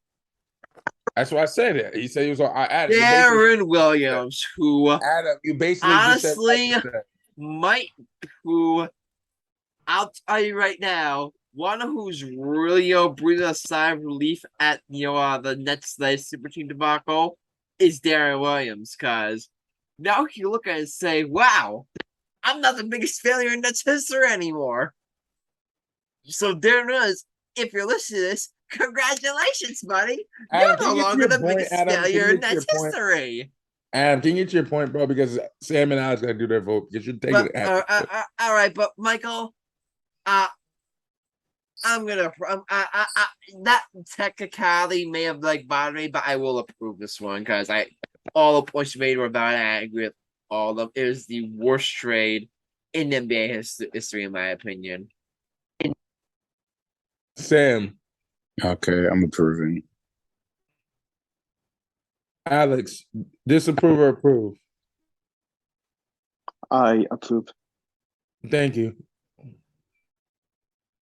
That's what I said. He said he was on. Darren Williams, who Adam, you basically honestly just said I'll tell you right now, one who's really breathing a sigh of relief at the Nets super team debacle is Darren Williams, because now he can look at it and say, wow, I'm not the biggest failure in Nets history anymore. So Darren Williams, if you're listening to this, congratulations, buddy. You're no longer the biggest failure in Nets history. Adam, can you get to your point, bro? Because Sam and Alex got to do their vote. You should take it. All right, but Michael, I'm gonna. That technicality may have bothered me, but I will approve this one because all the points you made were about it. I agree with all of them. It was the worst trade in NBA history, in my opinion. Sam. Okay, I'm approving. Alex, disapprove or approve? I approve. Thank you.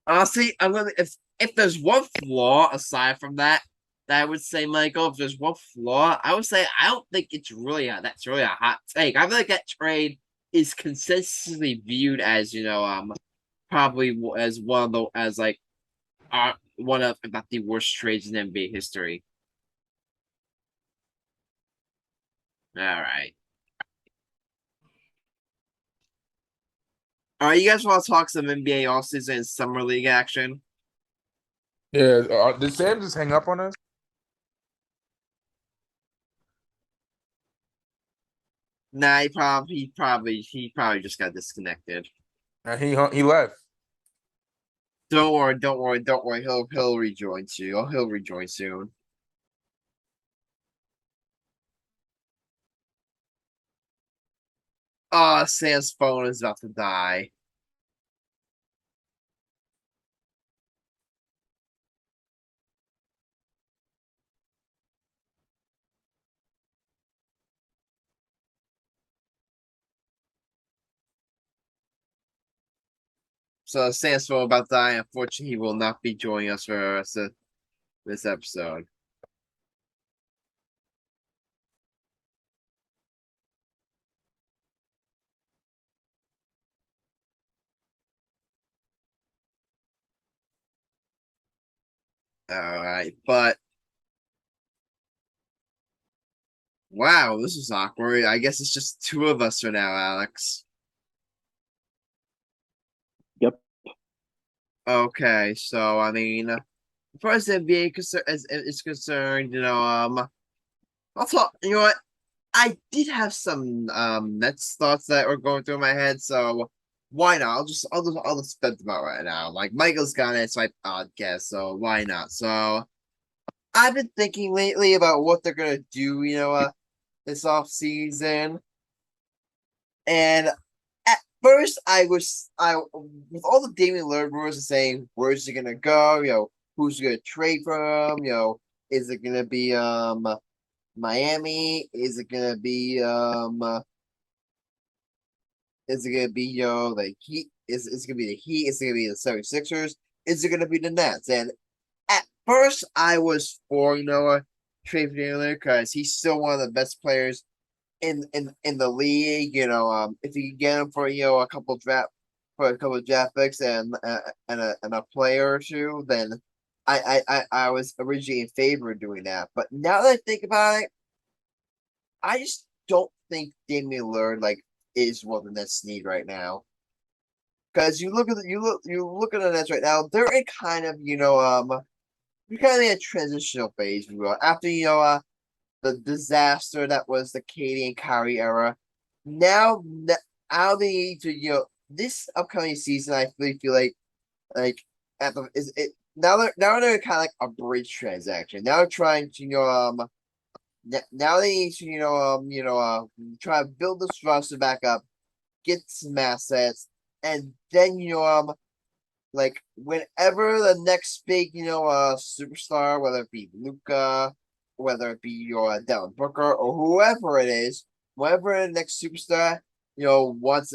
Honestly, I'm gonna if there's one flaw aside from that I would say, Michael, if there's one flaw, I would say I don't think that's really a hot take. I feel like that trade is consistently viewed as probably as one of if not the worst trades in NBA history. All right. All right, you guys want to talk some NBA offseason and summer league action? Yeah, did Sam just hang up on us? Nah, he probably just got disconnected. He left. Don't worry. He'll rejoin soon. He'll rejoin soon. Sam's phone is about to die. So Sam's phone about to die. Unfortunately, he will not be joining us for the rest of this episode. All right, but wow, this is awkward. I guess it's just two of us for now, Alex. Yep. Okay, so I mean, as far as the NBA is concerned, I'll talk. You know what? I did have some Nets thoughts that were going through my head, so why not? I'll just spit them out right now. Like Michael's got it, it's my podcast, so why not? So I've been thinking lately about what they're gonna do, this off season, and at first I with all the Damian Lillard rumors saying where's he gonna go, who's gonna trade for him, is it gonna be Miami? Is it gonna be the Heat? Is it gonna be the Heat? Is it gonna be the 76ers? Is it gonna be the Nets? And at first I was for trade for Damian Lillard because he's still one of the best players in the league. If you can get him for a couple draft picks and a player or two, then I was originally in favor of doing that. But now that I think about it, I just don't think Damian Lillard is what the Nets need right now. Because you look at the Nets right now, they're in kind of you're kind of in a transitional phase, after the disaster that was the Katie and Kyrie era. Now they need to this upcoming season. I really feel like at the is it now they're kind of like a bridge transaction. Now they're trying to now they need to try to build this roster back up, get some assets, and then like whenever the next big superstar, whether it be Luka, whether it be your Devin Booker or whoever it is, whenever the next superstar wants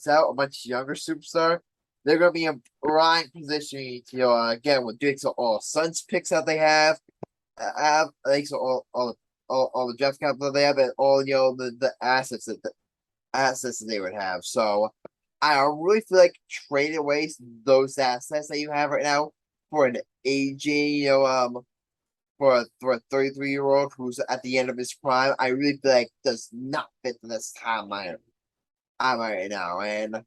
out, a much younger superstar, they're gonna be in prime position to again with thanks to all Suns picks that they have thanks to all the draft capital they have, and all the assets that they would have. So I really feel like trading away those assets that you have right now for an aging, for a 33-year-old who's at the end of his prime, I really feel like does not fit this timeline I'm right now. And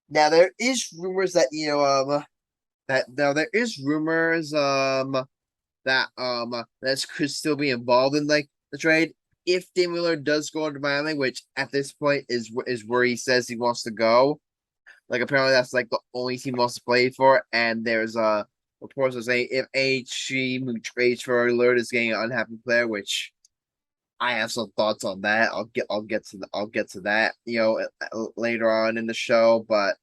now there is rumors that that could still be involved in the trade if Damian Lillard does go into Miami, which at this point is where he says he wants to go. Like apparently that's the only team he wants to play for, and there's reports are saying if any team who trades for Lillard is getting an unhappy player, which I have some thoughts on that. I'll get to that later on in the show, but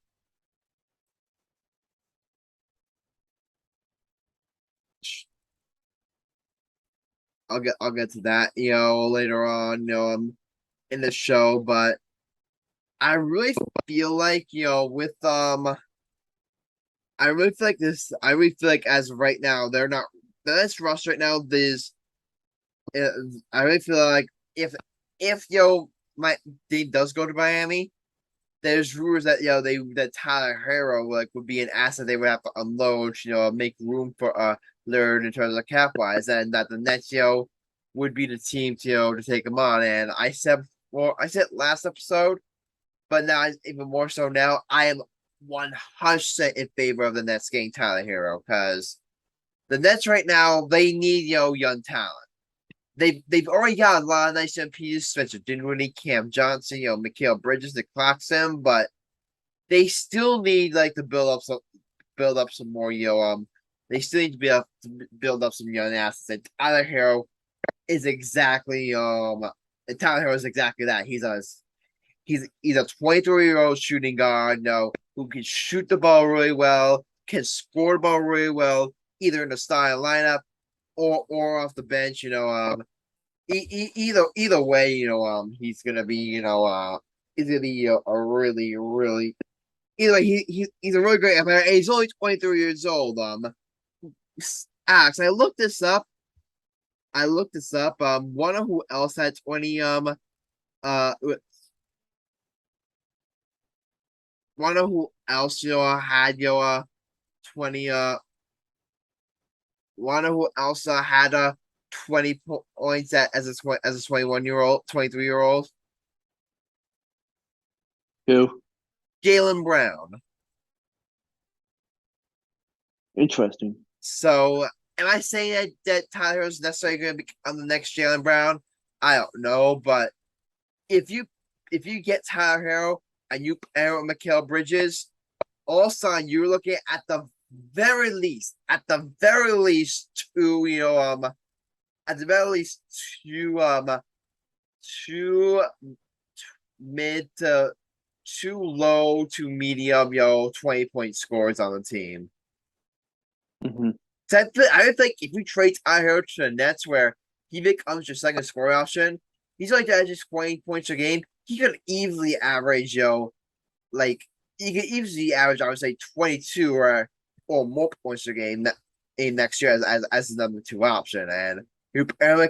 I'll get to that later on in the show, but I really feel like with I really feel like this. I really feel like as of right now, they're not the Nets roster right now. I really feel like if my team does go to Miami, there's rumors that that Tyler Hero would be an asset they would have to unload, make room for Lillard in terms of cap wise, and that the Nets would be the team to take him on. And I said last episode, but now even more so now, I am 100% in favor of the Nets getting Tyler Hero because the Nets right now they need young talent. They've already got a lot of nice young pieces, Spencer Dinwiddie, Cam Johnson, Mikal Bridges, the clocks him, but they still need to build up some more they still need to build up some young assets. And Tyler Hero is exactly that. He's a 23-year-old shooting guard, who can shoot the ball really well, can score the ball really well, either in the starting lineup or off the bench. Either way, he's gonna be he's gonna be a really really either way he's a really great player. He's only 23 years old. Alex, I looked this up. Wonder who else had 20 wonder who else had 20 wonder who else had 20 points as a 21-year-old 23-year-old. Who? Jaylen Brown. Interesting. So am I saying that Tyler is necessarily going to become the next Jaylen Brown? I don't know, but if you get Tyler Hero, and you pair with Mikal Bridges, all of a sudden you're looking at the very least, at the very least, two mid to two low to medium, 20-point scores on the team. Mm-hmm. So I would think if you trade Tyler to the Nets, where he becomes your second scoring option, he's like that, just 20 points a game. He could easily average, like he could easily average, I would say, 22 or more points a game in next year as the number two option. And you Aaron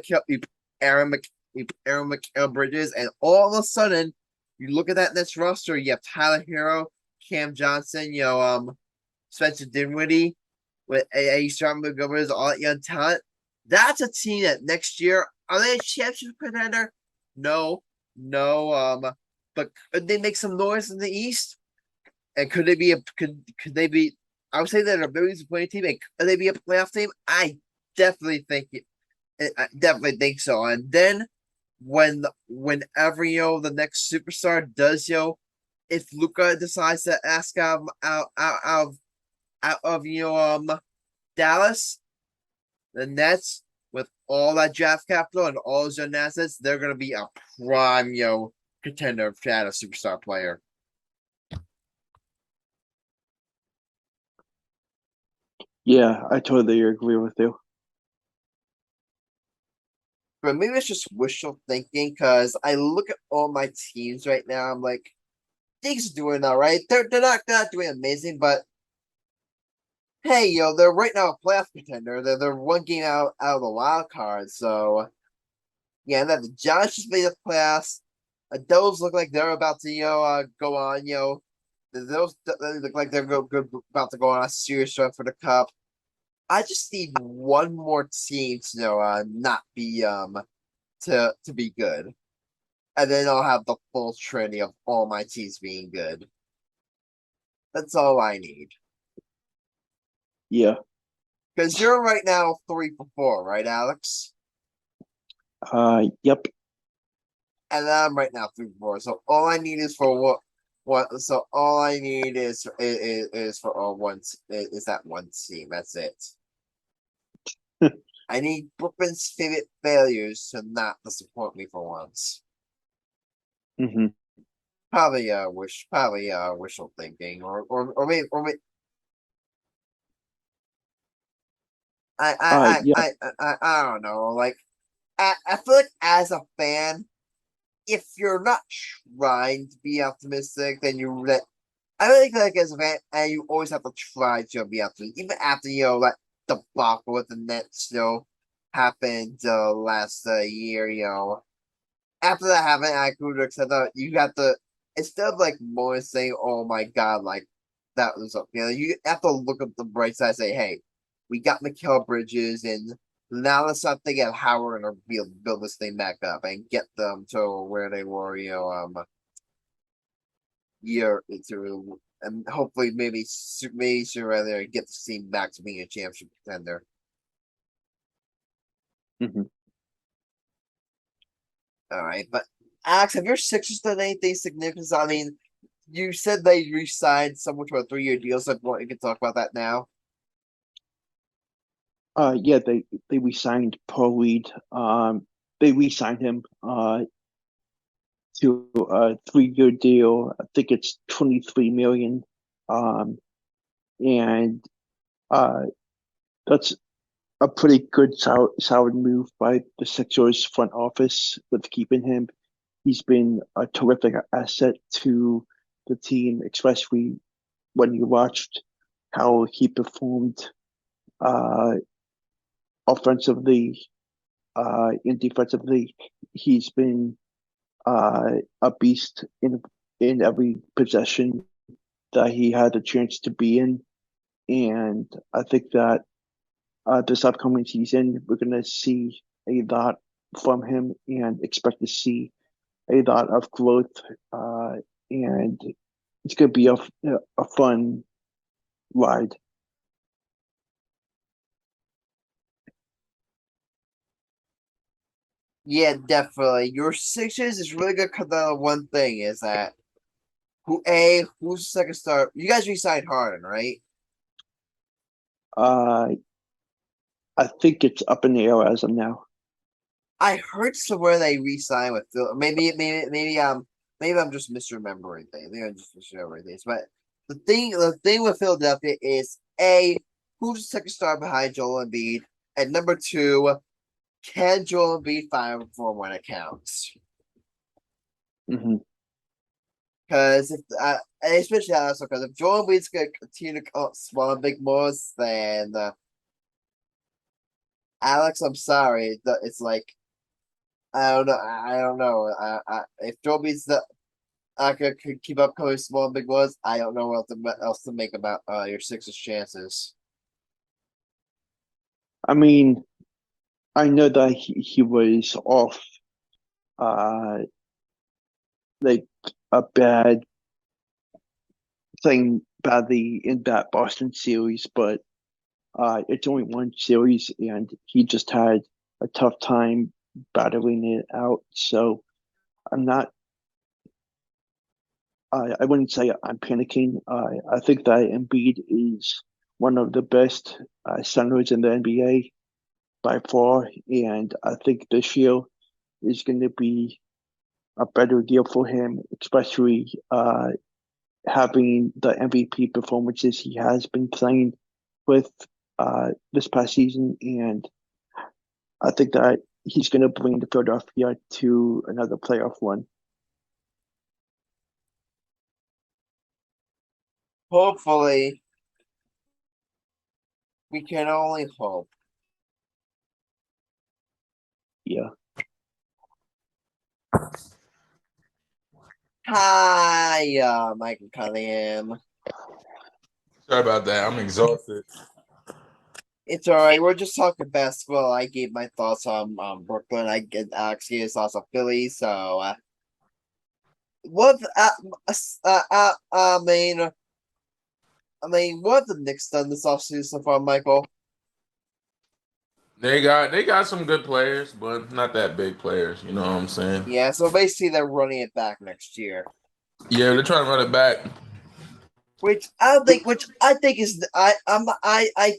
McHale Bridges, and all of a sudden you look at that Nets roster, you have Tyler Hero, Cam Johnson, Spencer Dinwiddie with a strong McGovern's all that young talent. That's a team that next year, are they a championship contender? No. But could they make some noise in the East? And could they be I would say they're a very disappointing team. And could they be a playoff team? I definitely think so. And then whenever the next superstar does, if Luka decides to ask out of Dallas, the Nets, with all that draft capital and all those young assets, they're gonna be a prime contender to add a superstar player. Yeah, I totally agree with you. But maybe it's just wishful thinking, because I look at all my teams right now. I'm like, things are doing all right. They're not doing amazing, but hey, they're right now a playoff contender. They're one game out of the wild card. So yeah, and then the Giants just made the playoffs. The Devils look like they're about to go on. Those look like they're about to go on a serious run for the cup. I just need one more team to not be to be good, and then I'll have the full trinity of all my teams being good. That's all I need. Yeah. Because you're right now 3 for 4, right, Alex? Yep. And I'm right now 3 for 4. So all I need is for what? So all I need is for all is that one team. That's it. I need Brooklyn's favorite failures to not disappoint me for once. Mm-hmm. Probably wishful thinking, or maybe Yeah. I don't know. Like I feel like as a fan, if you're not trying to be optimistic, then I really feel like as a fan, and you always have to try to be optimistic, even after like debacle with the Nets happened last year. After that happened, I could accept that you got to, instead of like more saying, "Oh my God," like that was you have to look at the bright side and say, "Hey, we got Mikal Bridges, and now let's not think of how we're gonna build this thing back up and get them to where they were, year into, and hopefully maybe sooner or later get the team back to being a championship contender." Mm-hmm. All right, but Alex, have your Sixers done anything significant? I mean, you said they re-signed someone to a 3-year deal, so you can talk about that now. Yeah, they re-signed Paul Reed. They re-signed him to a 3-year deal. I think it's $23 million. And that's a pretty good solid move by the Sixers front office with keeping him. He's been a terrific asset to the team, especially when you watched how he performed offensively and defensively. He's been a beast in every possession that he had a chance to be in, and I think that this upcoming season we're going to see a lot from him and expect to see a lot of growth, and it's going to be a fun ride. Yeah, definitely. Your Sixers is really good because of one thing is that Who's the second star? You guys re-signed Harden, right? I think it's up in the air as of now. I heard somewhere they re-signed with Phil. Maybe I'm just misremembering things. Maybe I'm just misremembering things. But the thing with Philadelphia is who's the second star behind Joel Embiid, and number two, can Joel Embiid find for when it counts? Mm-hmm. Because especially also because if Joel Embiid's gonna continue to small and big moves, then Alex, I'm sorry, it's like I don't know. I don't know. If Joel Embiid's could keep up coming small and big moves, I don't know what else to make about your Sixers' chances. I mean, I know that he was off, like a bad thing badly in that Boston series, but it's only one series, and he just had a tough time battling it out. So I'm not. I wouldn't say I'm panicking. I think that Embiid is one of the best centers in the NBA by far, and I think this year is going to be a better deal for him, especially having the MVP performances he has been playing with this past season, and I think that he's going to bring the Philadelphia to another playoff run. Hopefully, we can only hope. Yeah. Hi, Michael Cunningham. Sorry about that. I'm exhausted. It's all right. We're just talking basketball. I gave my thoughts on Brooklyn. I get Alex gave his thoughts on Philly. So, what? I mean, what have the Knicks done this offseason so far, Michael? They got some good players, but not that big players. You know what I'm saying? Yeah. So basically, they're running it back next year. Yeah, they're trying to run it back. Which I think is I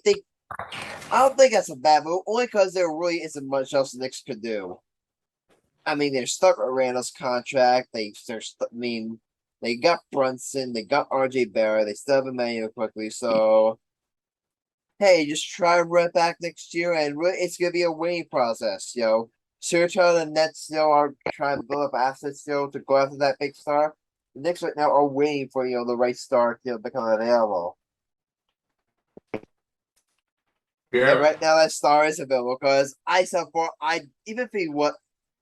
think I don't think that's a bad move. Only because there really isn't much else the Knicks could do. I mean, they're stuck with Randall's contract. They got Brunson, they got RJ Barrett, they still have Emmanuel quickly. So, hey, just try to run it back next year, and it's gonna be a winning process, yo. Sergio and the Nets, are trying to build up assets, to go after that big star. The Knicks right now are waiting for the right star to become available. Yeah. And right now that star is available because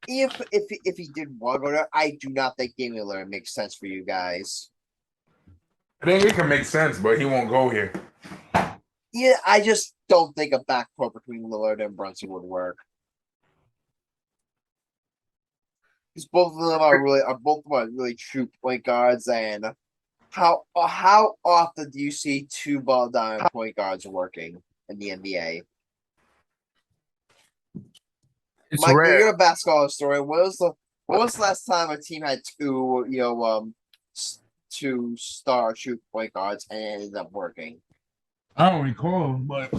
even if he did want to go there, I do not think Damian Lillard makes sense for you guys. I think it can make sense, but he won't go here. Yeah, I just don't think a backcourt between Lillard and Brunson would work. Because both of them are really true point guards, and how often do you see two ball down point guards working in the NBA? It's Michael, rare. you're a basketball historian. When was the last time a team had two star true point guards and it ended up working? I don't recall, but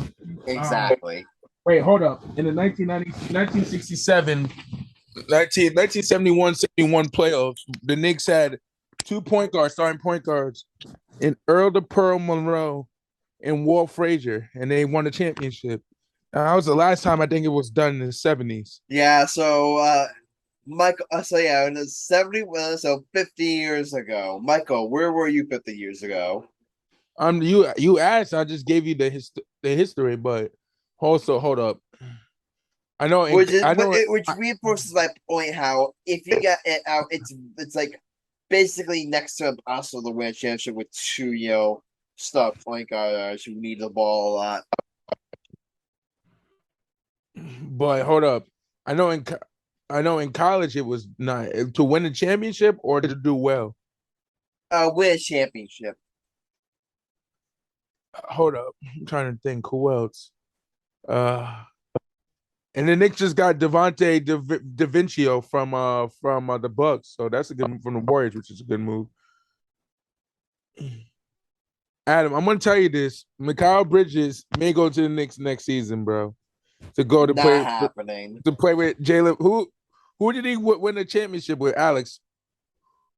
Exactly. wait, hold up. In the 1967, 1971-71 playoffs, the Knicks had 2 starting point guards, in Earl the Pearl Monroe and Walt Frazier, and they won the championship. That was the last time I think it was done in the 70s. Yeah, so Michael, in the 71, so 50 years ago. Michael, where were you 50 years ago? You asked, I just gave you the history, but also hold up. I know, Which reinforces my point. How if you get it out, it's like basically next to impossible to win a championship with two star point guards who need the ball a lot. But hold up, I know in college it was not to win a championship or to do well. Win a championship. Hold up, I'm trying to think who else. And the Knicks just got Devontae DiVincenzo from the Bucks, so that's a good move from the Warriors, which is a good move. Adam, I'm gonna tell you this: Mikal Bridges may go to the Knicks next season, bro. To go to Not play happening. to play with Jalen. Who did he win the championship with? Alex.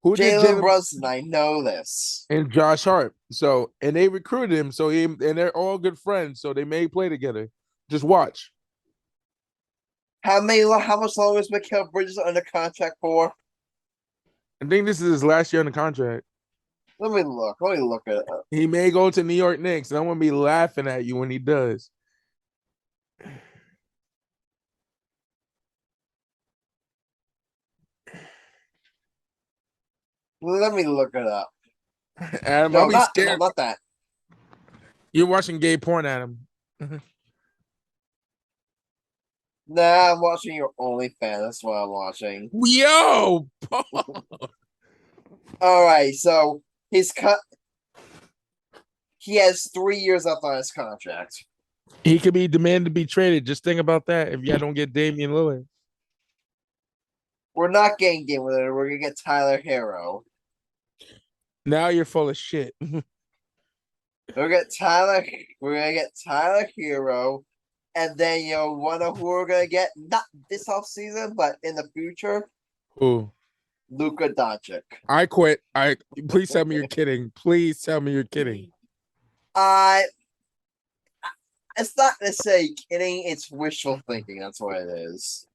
Who did Jalen Jalen Brunson, I know this. and Josh Hart? So and they recruited him. So and they're all good friends. So they may play together. Just watch. How much longer is Mikal Bridges under contract for? I think this is his last year on the contract. Let me look. Let me look at it. He may go to New York Knicks, and I'm gonna be laughing at you when he does. Let me look it up. Adam, No, I'll be not scared. not that. You're watching gay porn, Adam. Nah, I'm watching your OnlyFans. That's what I'm watching. Yo, All right, so he has 3 years left on his contract. he could be demanded to be traded. Just think about that. If y'all don't get Damian Lillard, We're not getting Game with it. We're gonna get Tyler Hero. now you're full of shit. We're gonna get Tyler. We're gonna get Tyler Hero, and then wanna who we're gonna get? Not this offseason, but in the future. Ooh, Luka Doncic. I quit. Please tell me you're kidding. Please tell me you're kidding. It's not necessarily kidding. It's wishful thinking. That's what it is.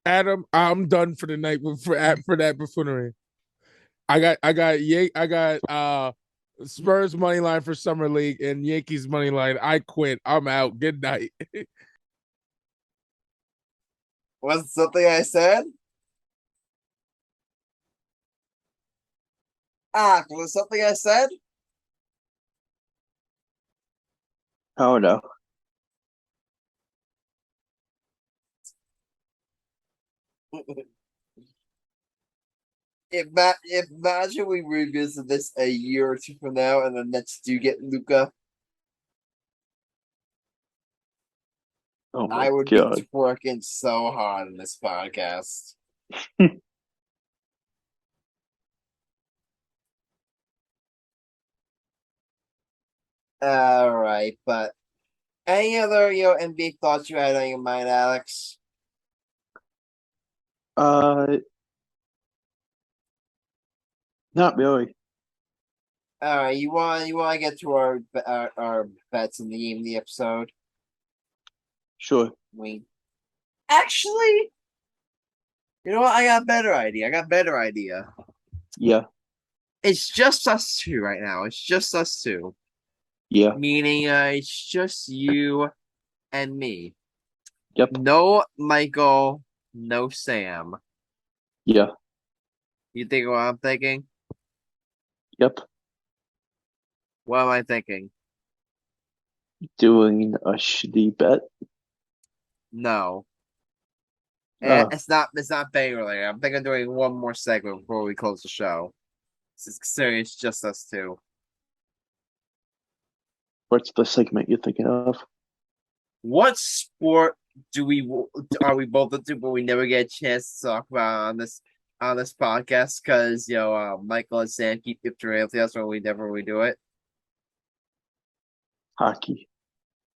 Adam, I'm done for the night for that buffoonery. I got Spurs money line for summer league and Yankees money line. I quit. I'm out. Good night. Was it something I said? Was it something I said? Oh no. Imagine we revisit this a year or two from now, and the Nets do get Luka. Oh my I would god. be twerking so hard in this podcast. All right, but any other NBA thoughts you had on your mind, Alex? Not really. All right, you want to get to our bets in the game of the episode? Sure. Actually, you know what? I got a better idea. Yeah. It's just us two right now. It's just us two. Yeah. Meaning, it's just you and me. Yep. No Michael, no Sam. Yeah. You think what I'm thinking? Yep. What am I thinking? Doing a shitty bet. No. Oh. It's not betting related. I'm thinking of doing one more segment before we close the show. It's serious, just us two. What's the segment you're thinking of? What sport are we both into, but we never get a chance to talk about on this podcast because Michael and Sam keep interrupting with us when we never really do it. Hockey.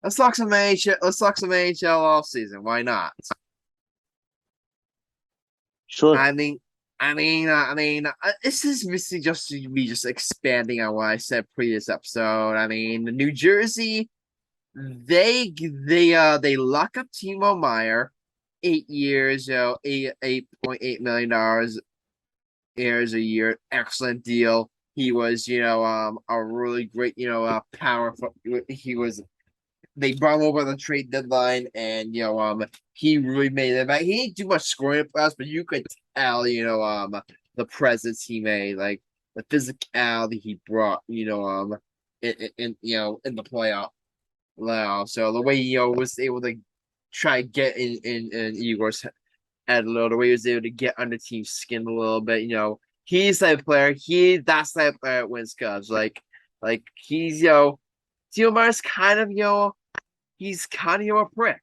Let's talk some NHL. Let's talk some NHL offseason. Why not? Sure. I mean, this is missing just me just expanding on what I said previous episode. I mean, New Jersey, they lock up Timo Meyer, 8 years, $8.8 million a year, excellent deal. He was, a really great, powerful. They brought him over the trade deadline, and he really made it back. He didn't do much scoring for us, but you could tell, the presence he made, like the physicality he brought, in the playoff. So the way he was able to try to get in Igor's head a little, the way he was able to get under team's skin a little bit, he's that player. That's that player that wins Cubs. Like he's Timo Meyer's kind of he's kind of a prick.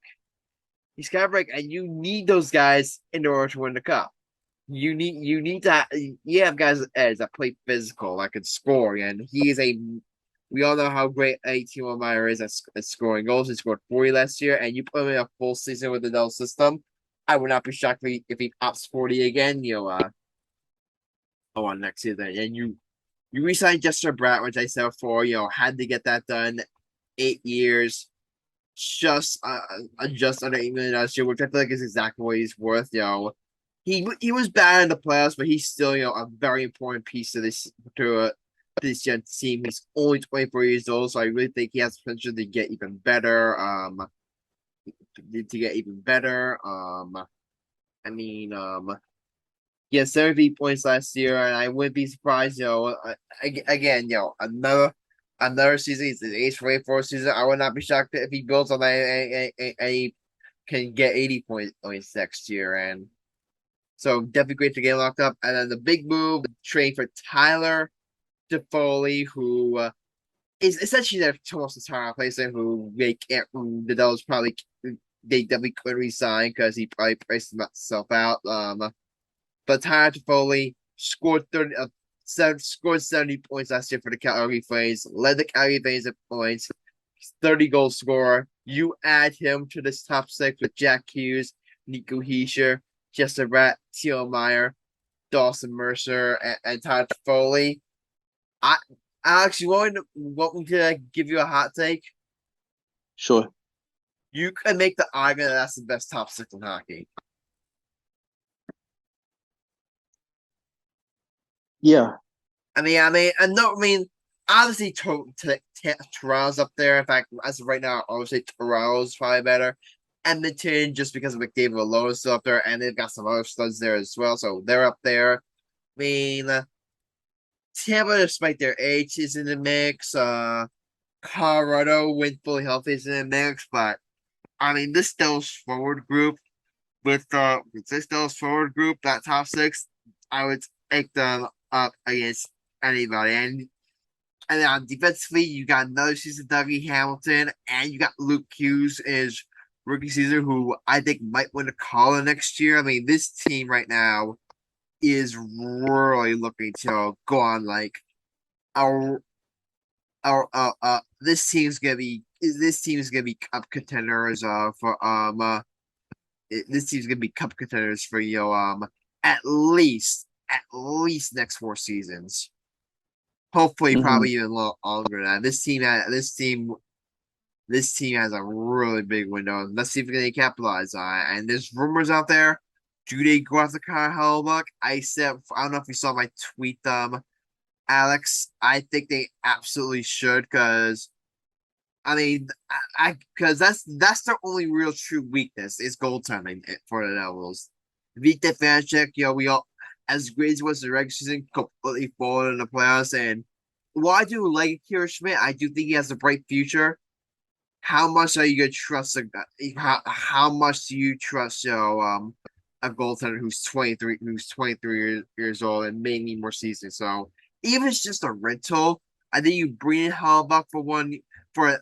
He's kind of a prick, and you need those guys in order to win the cup. you need to you have guys that play physical that can score, and he is a. We all know how great Timo Meyer is at scoring goals. He scored 40 last year, and you put him in a full season with the Dell system. I would not be shocked if he pops 40 again. On next season, and you re-signed Jester Bratt, which I said before. Had to get that done. 8 years, just under $8 million last year, which I feel like is exactly what he's worth. He was bad in the playoffs, but he's still a very important piece of this young team. He's only 24 years old, so I really think he has potential to get even better. To get even better. I mean, he had 70 points last year, and I wouldn't be surprised. Again, another season. It's his age 44 season. I would not be shocked if he builds on that and he can get 80 points next year. And so definitely great to get locked up. And then the big move, trade for Tyler Toffoli, who is essentially their almost entire replacement, who the Devils probably they definitely could resign because he probably priced himself out. But Tyler Toffoli scored 70 points last year for the Calgary Flames, led the Calgary Flames in points, 30-goal scorer. You add him to this top six with Jack Hughes, Nico Hischier, Jester Bratt, Timo Meyer, Dawson Mercer, and Tyler Toffoli. Alex, you want me to give you a hot take? Sure. You could make the argument that that's the best top six in hockey. Yeah. Obviously, Toronto's up there. In fact, as of right now, I would say Toronto's probably better. Edmonton, just because of McDavid alone, is still up there, and they've got some other studs there as well, so they're up there. Tampa, despite their age, is in the mix. Colorado, when fully healthy, is in the mix, but this Devils forward group that top six, I would take them up against anybody. And then defensively, you got another season Dougie Hamilton, and you got Luke Hughes is rookie season, who I think might win a Calder next year. This team right now is really looking to go on like this team's gonna be cup contenders this team's gonna be cup contenders for at least next 4 seasons. Hopefully, probably even a little longer than that. This team has a really big window. Let's see if we can capitalize on it. And there's rumors out there. Do they go after Connor Hellebuyck? I don't know if you saw my tweet, Alex. I think they absolutely should, because because that's their only real true weakness is goaltending for the Devils. Vita Vanecek, we all, as great as was the regular season, completely fallen in the playoffs. And while I do like Kira Schmidt, I do think he has a bright future. How much are you gonna trust how much do you trust a goaltender who's 23 years old and may need more seasons? So even if it's just a rental, I think you bring in Hellebuyck for one. I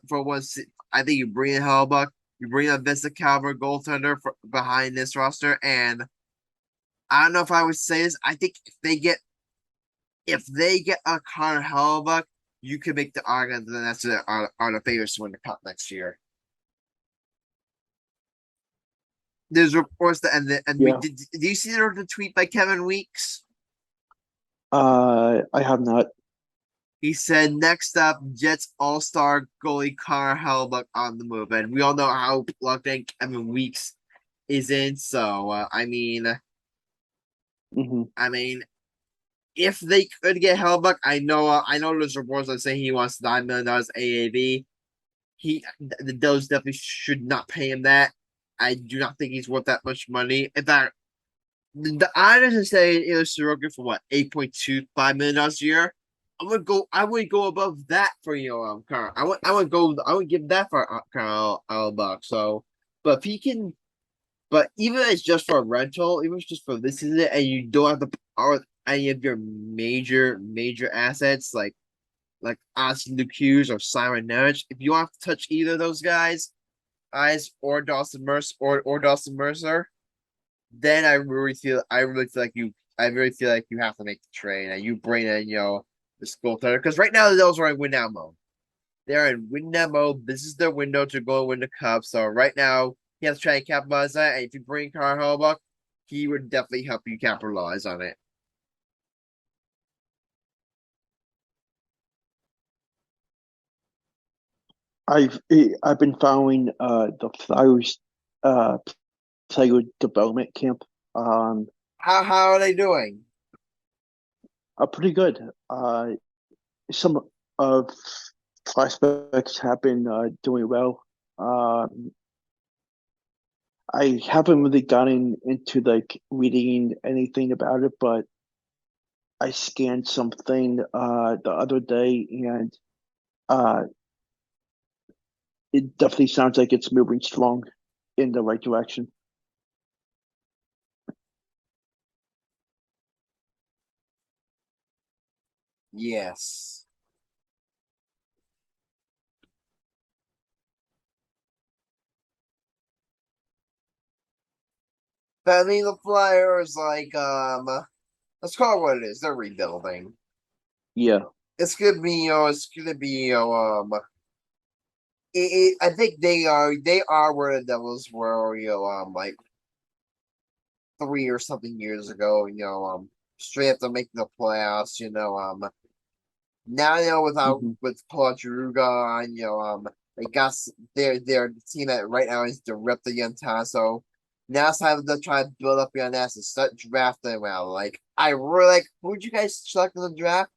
think you bring in Hellebuyck, you bring in Vincent Calvert goaltender behind this roster, and I don't know if I would say this. I think if they get a Connor Hellebuyck, you could make the argument that that's are the favorites to win the cup next year. There's reports that did you see the tweet by Kevin Weeks? I have not. He said, next up, Jets All-Star goalie Connor Hellebuyck on the move. And we all know how plugged in Kevin Weeks is in. So, if they could get Hellebuyck, I know there's reports that say he wants $9 million AAV. The Devils definitely should not pay him that. I do not think he's worth that much money. In fact, the Islanders are saying it was Sorokin for what, $8.25 million a year. I would go above that for Carl. I would give that for Carl Hellebuyck. So, but if he can, but even if it's just for a rental, even if it's just for this season, and you don't have to power any of your major assets like Austin Luke Hughes or Simon Nemec, if you don't have to touch either of those guys or Dawson Mercer, then I really feel like you have to make the trade and you bring in the school player because right now the Devils are in win now mode. They're in win now mode. This is their window to go and win the cup. So right now he has to try and capitalize that. And if you bring Carl Hellebuck, he would definitely help you capitalize on it. I've been following the Flyers player development camp. How are they doing? Pretty good. Some of prospects have been doing well. I haven't really gotten into like reading anything about it, but I scanned something the other day, and uh, it definitely sounds like it's moving strong in the right direction. Yes. But I mean the Flyers let's call it what it is. They're rebuilding. Yeah. It's gonna be I think they are where the Devils were, like 3 or something years ago, straight after making the playoffs, now Mhm. with Paul Giroux, they got their team that right now is the Rep the Yenta, so now it's time to try to build up your nest and start drafting well. Like I really like who'd you guys select in the draft?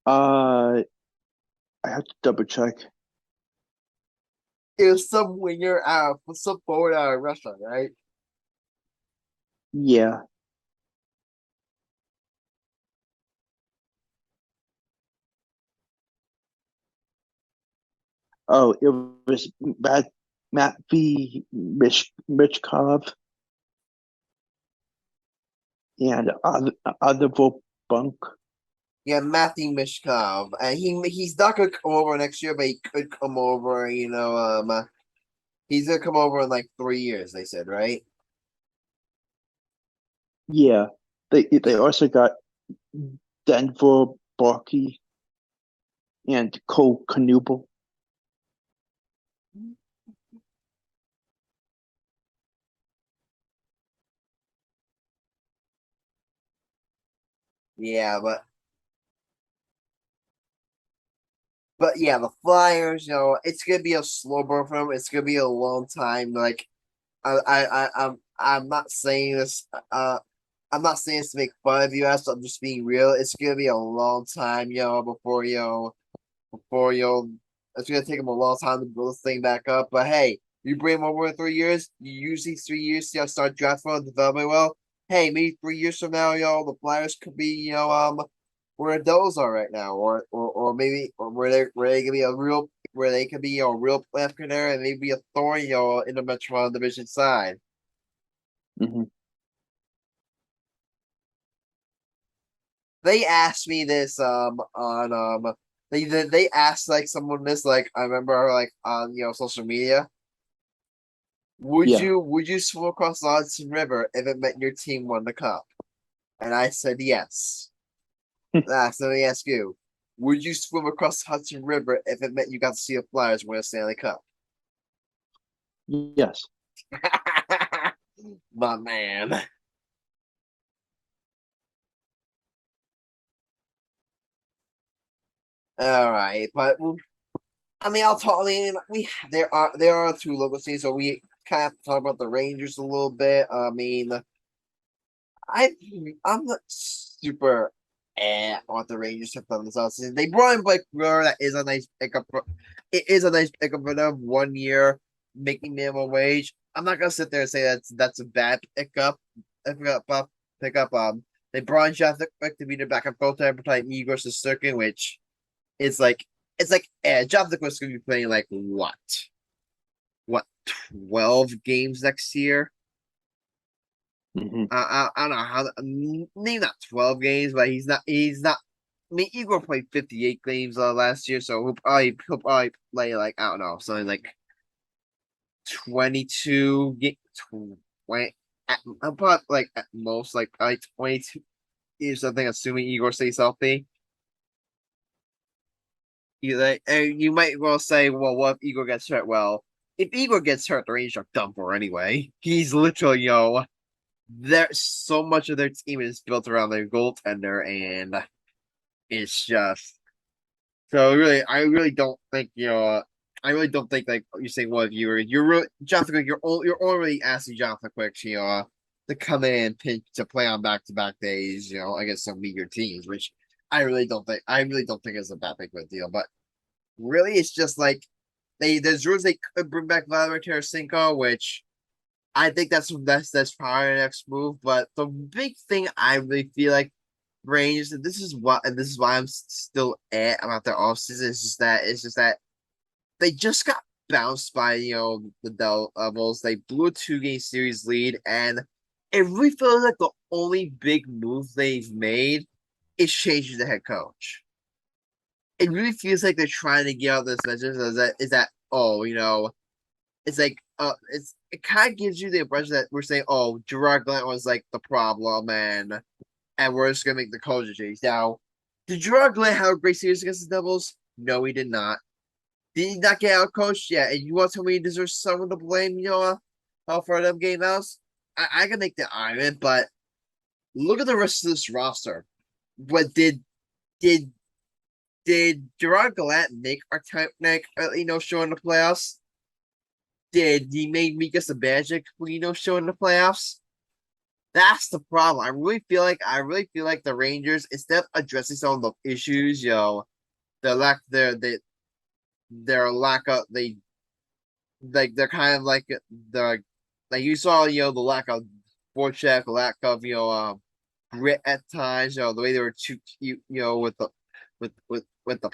Uh, I have to double check. It was some winger some forward out of Russia, right? Yeah. Oh, it was Matt V. Michkov and other Bunk. Yeah, Matthew Mishkov. And he's not gonna come over next year, but he could come over, he's gonna come over in like 3 years, they said, right? Yeah. They also got Denver Barkey and Cole Knuble. Yeah, but yeah, the Flyers, it's gonna be a slow burn for them. It's gonna be a long time. Like I'm not saying this I'm not saying this to make fun of you guys, I'm just being real. It's gonna be a long time, before it's gonna take them a long time to build this thing back up. But hey, you bring them over in 3 years, you use these 3 years to start drafting well, developing well. Hey, maybe 3 years from now, the Flyers could be, where those are right now, or maybe or where they could be a real where they could be a real playoff contender and maybe a thorn, in the Metropolitan Division side. Mm-hmm. They asked me this on they asked like someone this like I remember like on social media. Yeah. Would you swim across the Hudson River if it meant your team won the cup? And I said yes. So let me ask you. Would you swim across the Hudson River if it meant you got to see the Flyers win a Stanley Cup? Yes. My man. All right, but I mean, I'll talk. I mean, there are two local teams, so we kind of have to talk about the Rangers a little bit. I mean, I I'm not super on the Rangers have done this offseason. They brought in Blake Brewer. That is a nice pickup. It is a nice pickup for them. 1 year, making minimum wage. I'm not gonna sit there and say that's a bad pickup. Pickup. They brought in Jeff to be the backup goaltender behind Igor Shesterkin, which is like Jeff was gonna be playing like what 12 games next year. Mm-hmm. I don't know how maybe not 12 games, but he's not. I mean, Igor played 58 games last year, so he'll probably play like I don't know something like 22, 20, about like at most like 22 or something, assuming Igor stays healthy. You might well say, well, what if Igor gets hurt? Well, if Igor gets hurt, the Rangers are done for anyway. He's literally, there so much of their team is built around their goaltender, and it's just so really. I really don't think I really don't think like you're saying what if you're really Jonathan Quick. You're already asking Jonathan Quick, to come in and pinch to play on back-to-back days, against some meager teams, which I really don't think is a that big of a deal. But really, it's just like there's rules they could bring back Vladimir Tarasenko, which I think that's probably the next move. But the big thing I really feel like Rangers, and this is why I'm still about their offseason, is just that they just got bounced by the Devils. They blew a 2-game series lead, and it really feels like the only big move they've made is changing the head coach. It really feels like they're trying to get out this message it's like it kind of gives you the impression that we're saying, oh, Gerard Gallant was like the problem, and we're just gonna make the culture change. Now, did Gerard Gallant have a great series against the Devils? No, he did not. Did he not get out coached? Yeah, and you want to tell me he deserves someone to blame, for them game outs? I can make the argument, but look at the rest of this roster. But did Gerard Gallant make our type show in the playoffs? Did he make Mika Zibanejad, show in the playoffs? That's the problem. I really feel like the Rangers, instead of addressing some of the issues, their lack of they're kind of like you saw, the lack of forecheck, lack of grit at times, the way they were too cute, with the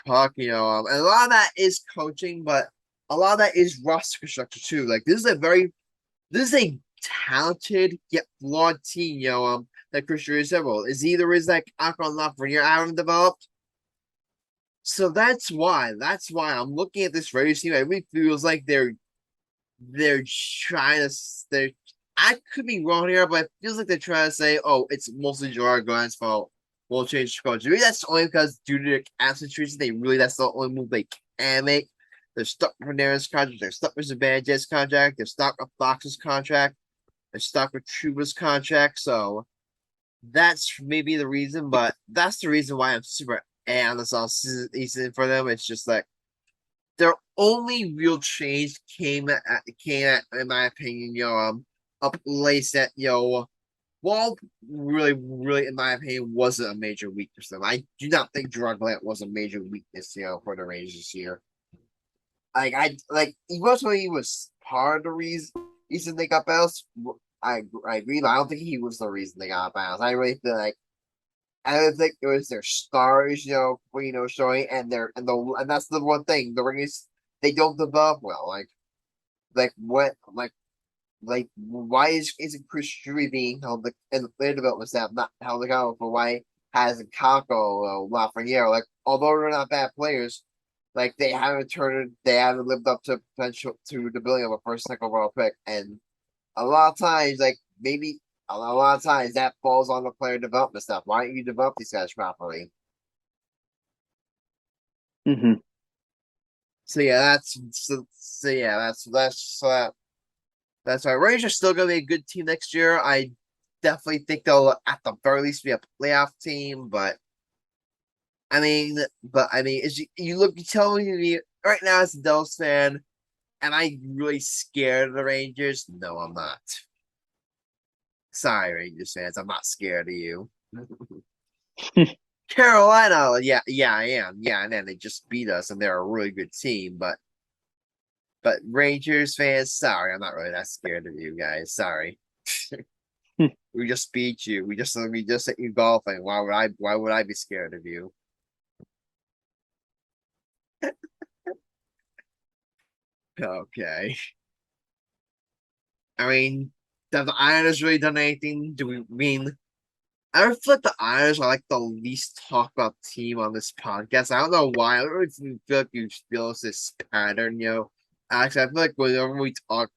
puck, and a lot of that is coaching, but a lot of that is roster construction too. Like this is a talented yet flawed team, that Christian assembled. Is like Akron Lafreniere haven't developed. So that's why I'm looking at this Raiders team. It really feels like they're trying to I could be wrong here, but it feels like they're trying to say, oh, it's mostly Gerard Gallant's fault. We'll change the coach. Maybe that's only because due to their absence reasons, that's the only move they can make. They're stuck with Panarin's contract. They're stuck with Zibanejad's contract. They're stuck with Fox's contract. They're stuck with Truba's contract. So that's maybe the reason, but that's the reason why I'm super on this offseason for them. It's just like their only real change came at in my opinion, a place that really in my opinion wasn't a major weakness for them. I do not think Gerard Gallant was a major weakness, for the Rangers this year. Eventually he was part of the reason they got bounced. I agree, but I don't think he was the reason they got bounced. I really feel like I don't think it was their stars, showing, and that's the one thing the Rangers, they don't develop well. Why isn't Chris Drury being held in the player development staff not held accountable for why hasn't Kako, Lafreniere, although they're not bad players, they haven't lived up to potential to the billing of a first second overall pick, and a lot of times that falls on the player development stuff. Why don't you develop these guys properly? Mm-hmm. That's why Rangers are still going to be a good team next year. I definitely think they'll at the very least be a playoff team, but as you tell me right now as a Devils fan, am I really scared of the Rangers? No, I'm not. Sorry, Rangers fans, I'm not scared of you. Carolina, yeah, I am. Yeah, and then they just beat us, and they're a really good team. But Rangers fans, sorry, I'm not really that scared of you guys. Sorry. We just beat you. We just hit you golfing. Why would I be scared of you? Okay. Have the Islanders really done anything? I feel like the Islanders are the least talked about team on this podcast. I don't know why. I don't really feel like you feel this pattern, Actually, I feel like whenever we talk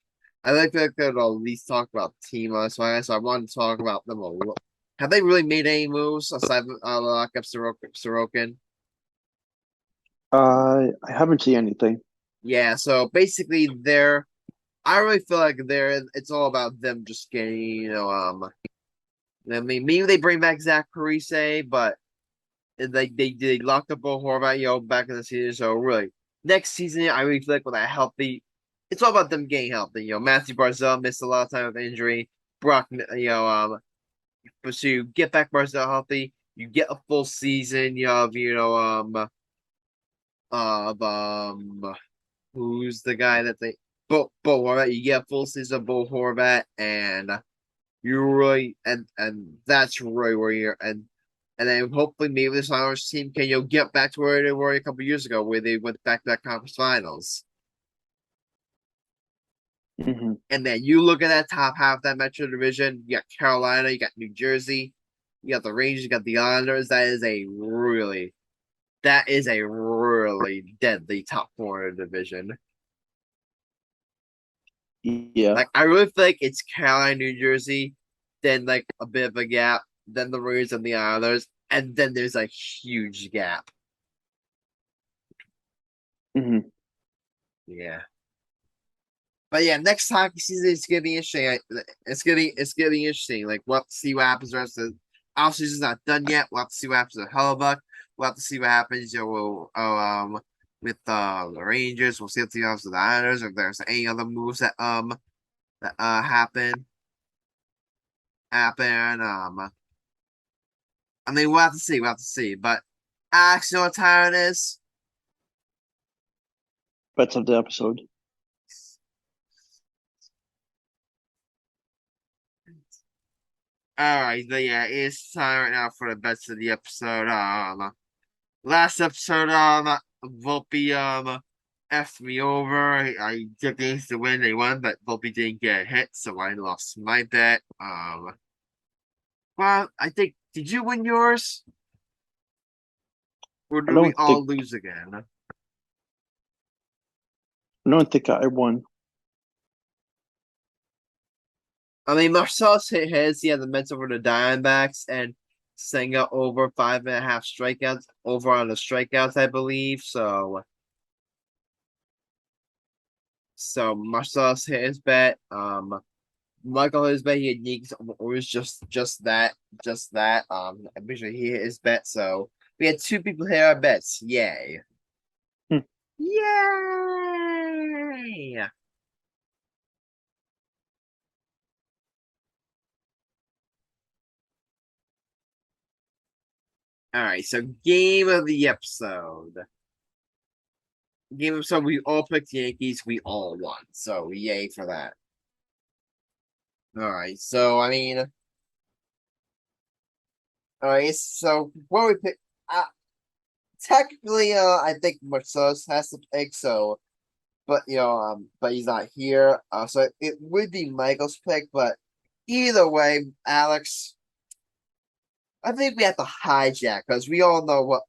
I like that they'll at least talk about team so I wanted to talk about them a little. Have they really made any moves aside from lock up Sorokin? I haven't seen anything. Yeah, so basically I really feel like it's all about them just getting, I mean, maybe they bring back Zach Parise, but they locked up Bo Horvat, back in the season. So really, next season, I really feel like with a healthy, it's all about them getting healthy. Matthew Barzell missed a lot of time with injury. Brock, but so you get back Barzell healthy, you get a full season, of who's the guy that they Bo Horvat, you get a full season of Bo Horvat, and you really and that's really where you're and then hopefully maybe this Irish team can get back to where they were a couple years ago, where they went back to that conference finals. Mm-hmm. And then you look at that top half of that Metro Division. You got Carolina, you got New Jersey, you got the Rangers, you got the Islanders. That is a really deadly top four of the division. Yeah. Like I really feel like it's Carolina, New Jersey, then like a bit of a gap, then the Rangers and the Islanders, and then there's a huge gap. Mm-hmm. Yeah. But yeah, next hockey season is gonna be interesting. It's getting interesting. Like we'll have to see what happens. The rest of the offseason's not done yet. We'll have to see what happens with Hellebuck. We'll have to see what happens. With the Rangers. We'll see what happens with the Islanders. If there's any other moves that happen. I mean, we'll have to see. We'll have to see. But actually, you know what time it is? Bets of the episode. All right, but yeah, it's time right now for the bets of the episode. Last episode, Volpe effed me over. I took the Yankees to win. They won, but Volpe didn't get a hit, so I lost my bet. Well, I think did you win yours, or did we all lose again? I don't think I won. I mean, Marcellus hit his. He had the Mets over the Diamondbacks and Senga over 5.5 strikeouts, over on the strikeouts, I believe. So Marcellus hit his bet. Michael hit his bet. He had Yankees. It was just that. I'm pretty sure he hit his bet. So we had two people hit our bets. Yay! Hmm. Yay! All right, so game of the episode. We all picked Yankees. We all won. So yay for that. All right, so I mean, all right, so what we pick? Technically, I think Marcellus has to pick. So, but but he's not here. So it would be Michael's pick. But either way, Alex, I think we have to hijack because we all know what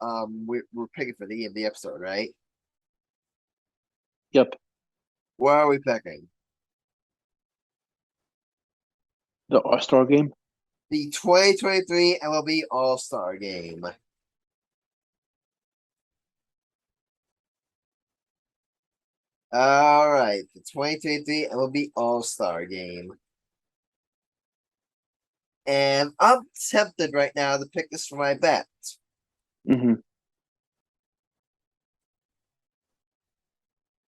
we're picking for the game of the episode, right? Yep. What are we picking? The All-Star game? The 2023 MLB All-Star Game. All right, the 2023 MLB All-Star Game. And I'm tempted right now to pick this for my bet. Mm-hmm.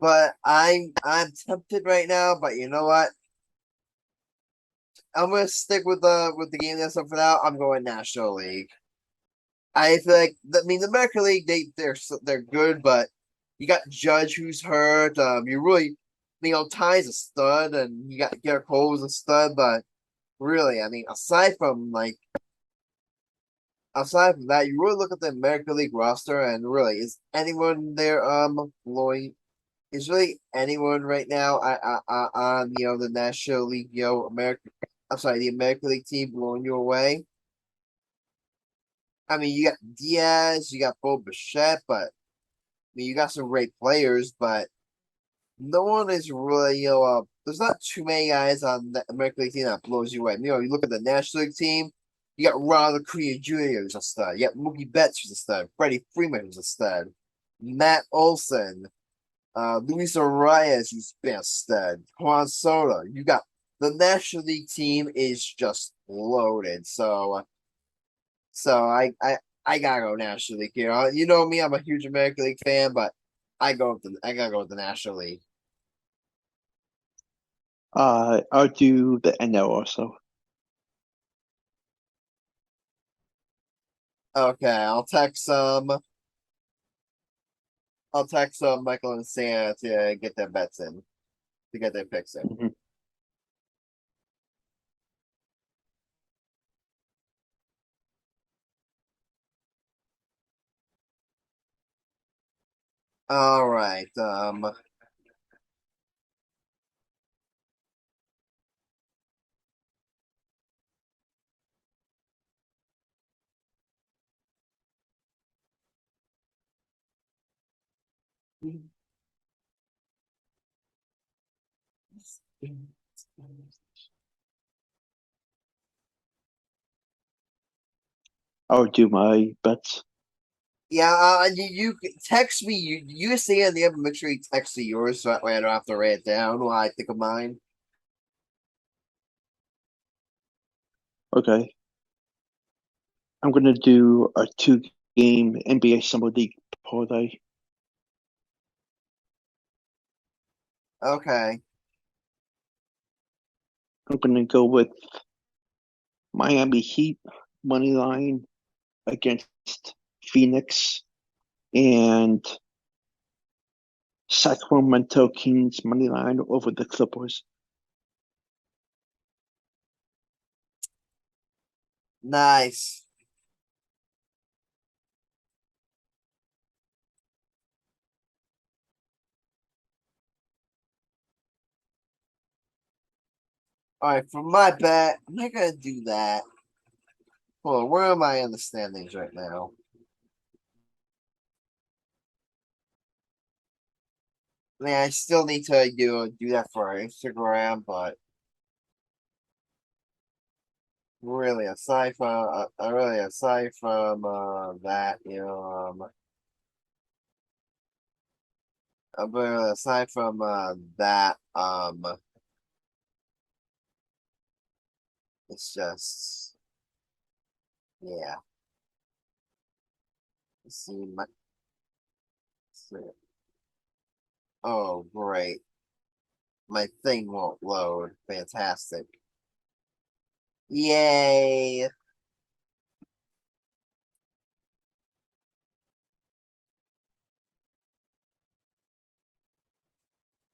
But I'm tempted right now, but you know what? I'm gonna stick with the game that's up for now. I'm going National League. I feel like the American League they're good, but you got Judge who's hurt. You really Ty's a stud, and you got Garrett Cole's a stud, but really, I mean, aside from that, you really look at the American League roster, and really, is anyone there blowing? Is really anyone right now on the National League the American League team blowing you away? I mean, you got Diaz, you got Bo Bichette, but I mean, you got some great players, but no one is really there's not too many guys on the American League team that blows you away. You know, you look at the National League team, you got Ronald Acuna Jr. who's a stud. You got Mookie Betts who's a stud. Freddie Freeman who's a stud. Matt Olson, Luis Arias who's been a stud. Juan Soto. You got the National League team is just loaded. So I gotta go National League here. You know me, I'm a huge American League fan, but I gotta go with the National League. I'll do the NL also. Okay, I'll text Michael and Santa to get their bets in, to get their picks in. Mhm. All right. I'll do my bets. Yeah, you text me. You say it, the other. Make sure you text me yours so that way I don't have to write it down while I think of mine. Okay. I'm gonna do a 2-game NBA Summer League parlay. Okay. I'm gonna go with Miami Heat money line against Phoenix and Sacramento Kings money line over the Clippers. Nice. All right, for my bet, I'm not gonna do that. Hold on, where are my understandings right now? I mean, I still need to do that for our Instagram, but really, aside from that, but aside from that, it's just yeah. Let's see my. Let's see. Oh, great! My thing won't load. Fantastic! Yay!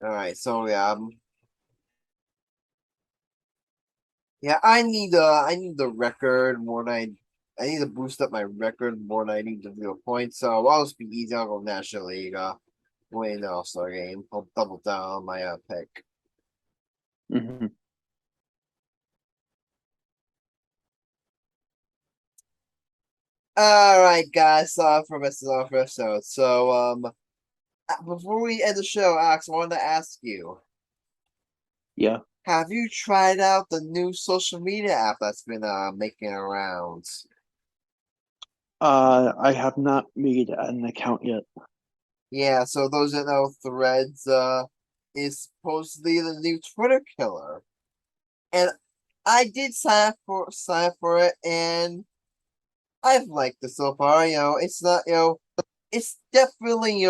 All right, so yeah, I need the record more than I need to boost up my record more than I need to do a point. So I'll just be easy. I'll go National League. Win the All-Star game. I'll double down on my pick. Mm-hmm. All right, guys. For rest of our episode. So before we end the show, Alex, I wanted to ask you: Yeah. have you tried out the new social media app that's been making rounds? I have not made an account yet. Yeah, so those that know, Threads is supposedly the new Twitter killer. And I did sign up for it, and I've liked it so far. It's not it's definitely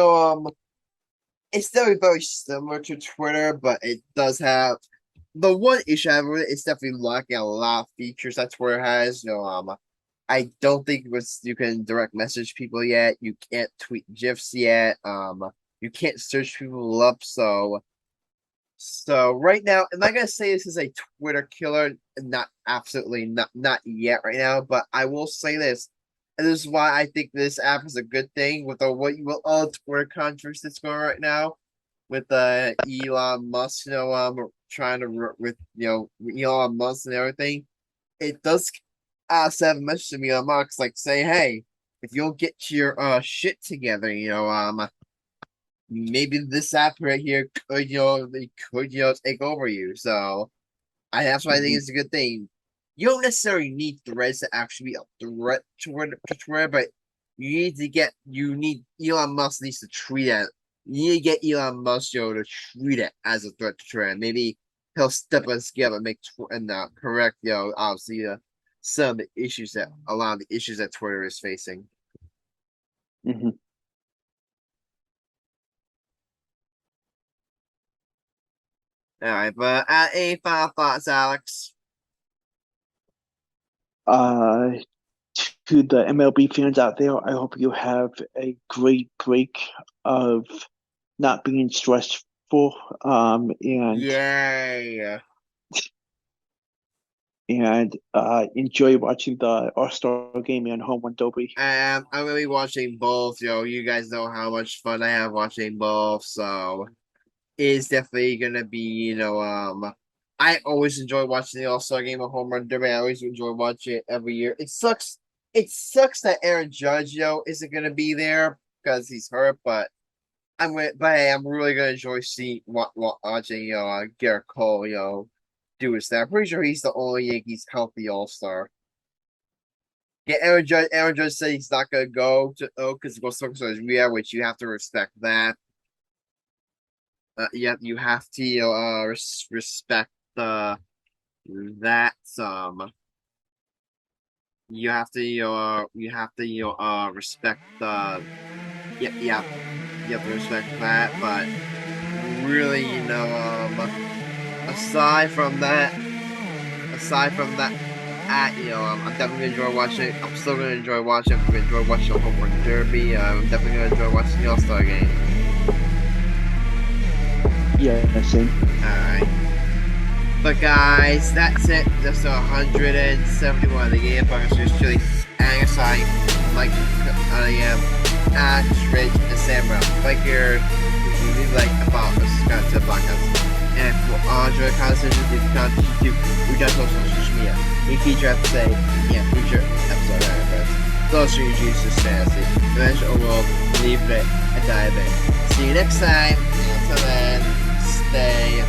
it's definitely very similar to Twitter, but it does have the one issue I have with it. It's definitely lacking a lot of features that Twitter has. I don't think you can direct message people yet. You can't tweet GIFs yet. You can't search people up. So right now, I'm not gonna say this is a Twitter killer. Not absolutely not yet right now. But I will say this, and this is why I think this app is a good thing with all the Twitter controversy that's going on right now with Elon Musk. Trying to with Elon Musk and everything. It does send a message to me on Musk like say, hey, if you'll get your shit together, maybe this app right here could they could take over you. So that's why I think it's a good thing. You don't necessarily need threads to actually be a threat to Twitter, but you need Elon Musk needs to treat it. You need to get Elon Musk to treat it as a threat to Twitter. Maybe he'll step on scale and make correct obviously some of the issues that a lot of the issues that Twitter is facing. Mm-hmm. All right, but any final thoughts, Alex? To the MLB fans out there, I hope you have a great break of not being stressful. And Yay! And enjoy watching the All-Star game and home run derby. I'm gonna be watching both. You guys know how much fun I have watching both, so it's definitely gonna be. I always enjoy watching the All-Star game and home run derby. I always enjoy watching it every year. It sucks. It sucks that Aaron Judge, isn't gonna be there because he's hurt. But I'm really gonna enjoy watching Garrett Cole, do his thing. I'm pretty sure he's the only Yankees healthy All-Star. Yeah, Aaron Judge said he's not gonna go to because he goes to his rehab, which you have to respect that. You have to respect that you have to respect the you have to respect that, but really aside from that I'm definitely gonna enjoy watching it. I'm still gonna enjoy watching it. I'm gonna enjoy watching the home run derby. I'm definitely gonna enjoy watching the All-Star game. Yeah, same. Alright. But guys, that's it. That's 171 of the game podcast. Chili and aside, like I am Reich and Sam Morell. Like your about us, subscribe to the podcast. And for all enjoy conversations, leave a comment to YouTube. We got social media. We keep trying to say, future episode friends. Those are your Jesus fantasy. Eventually we'll leave it and dive in. See you next time. Until then, stay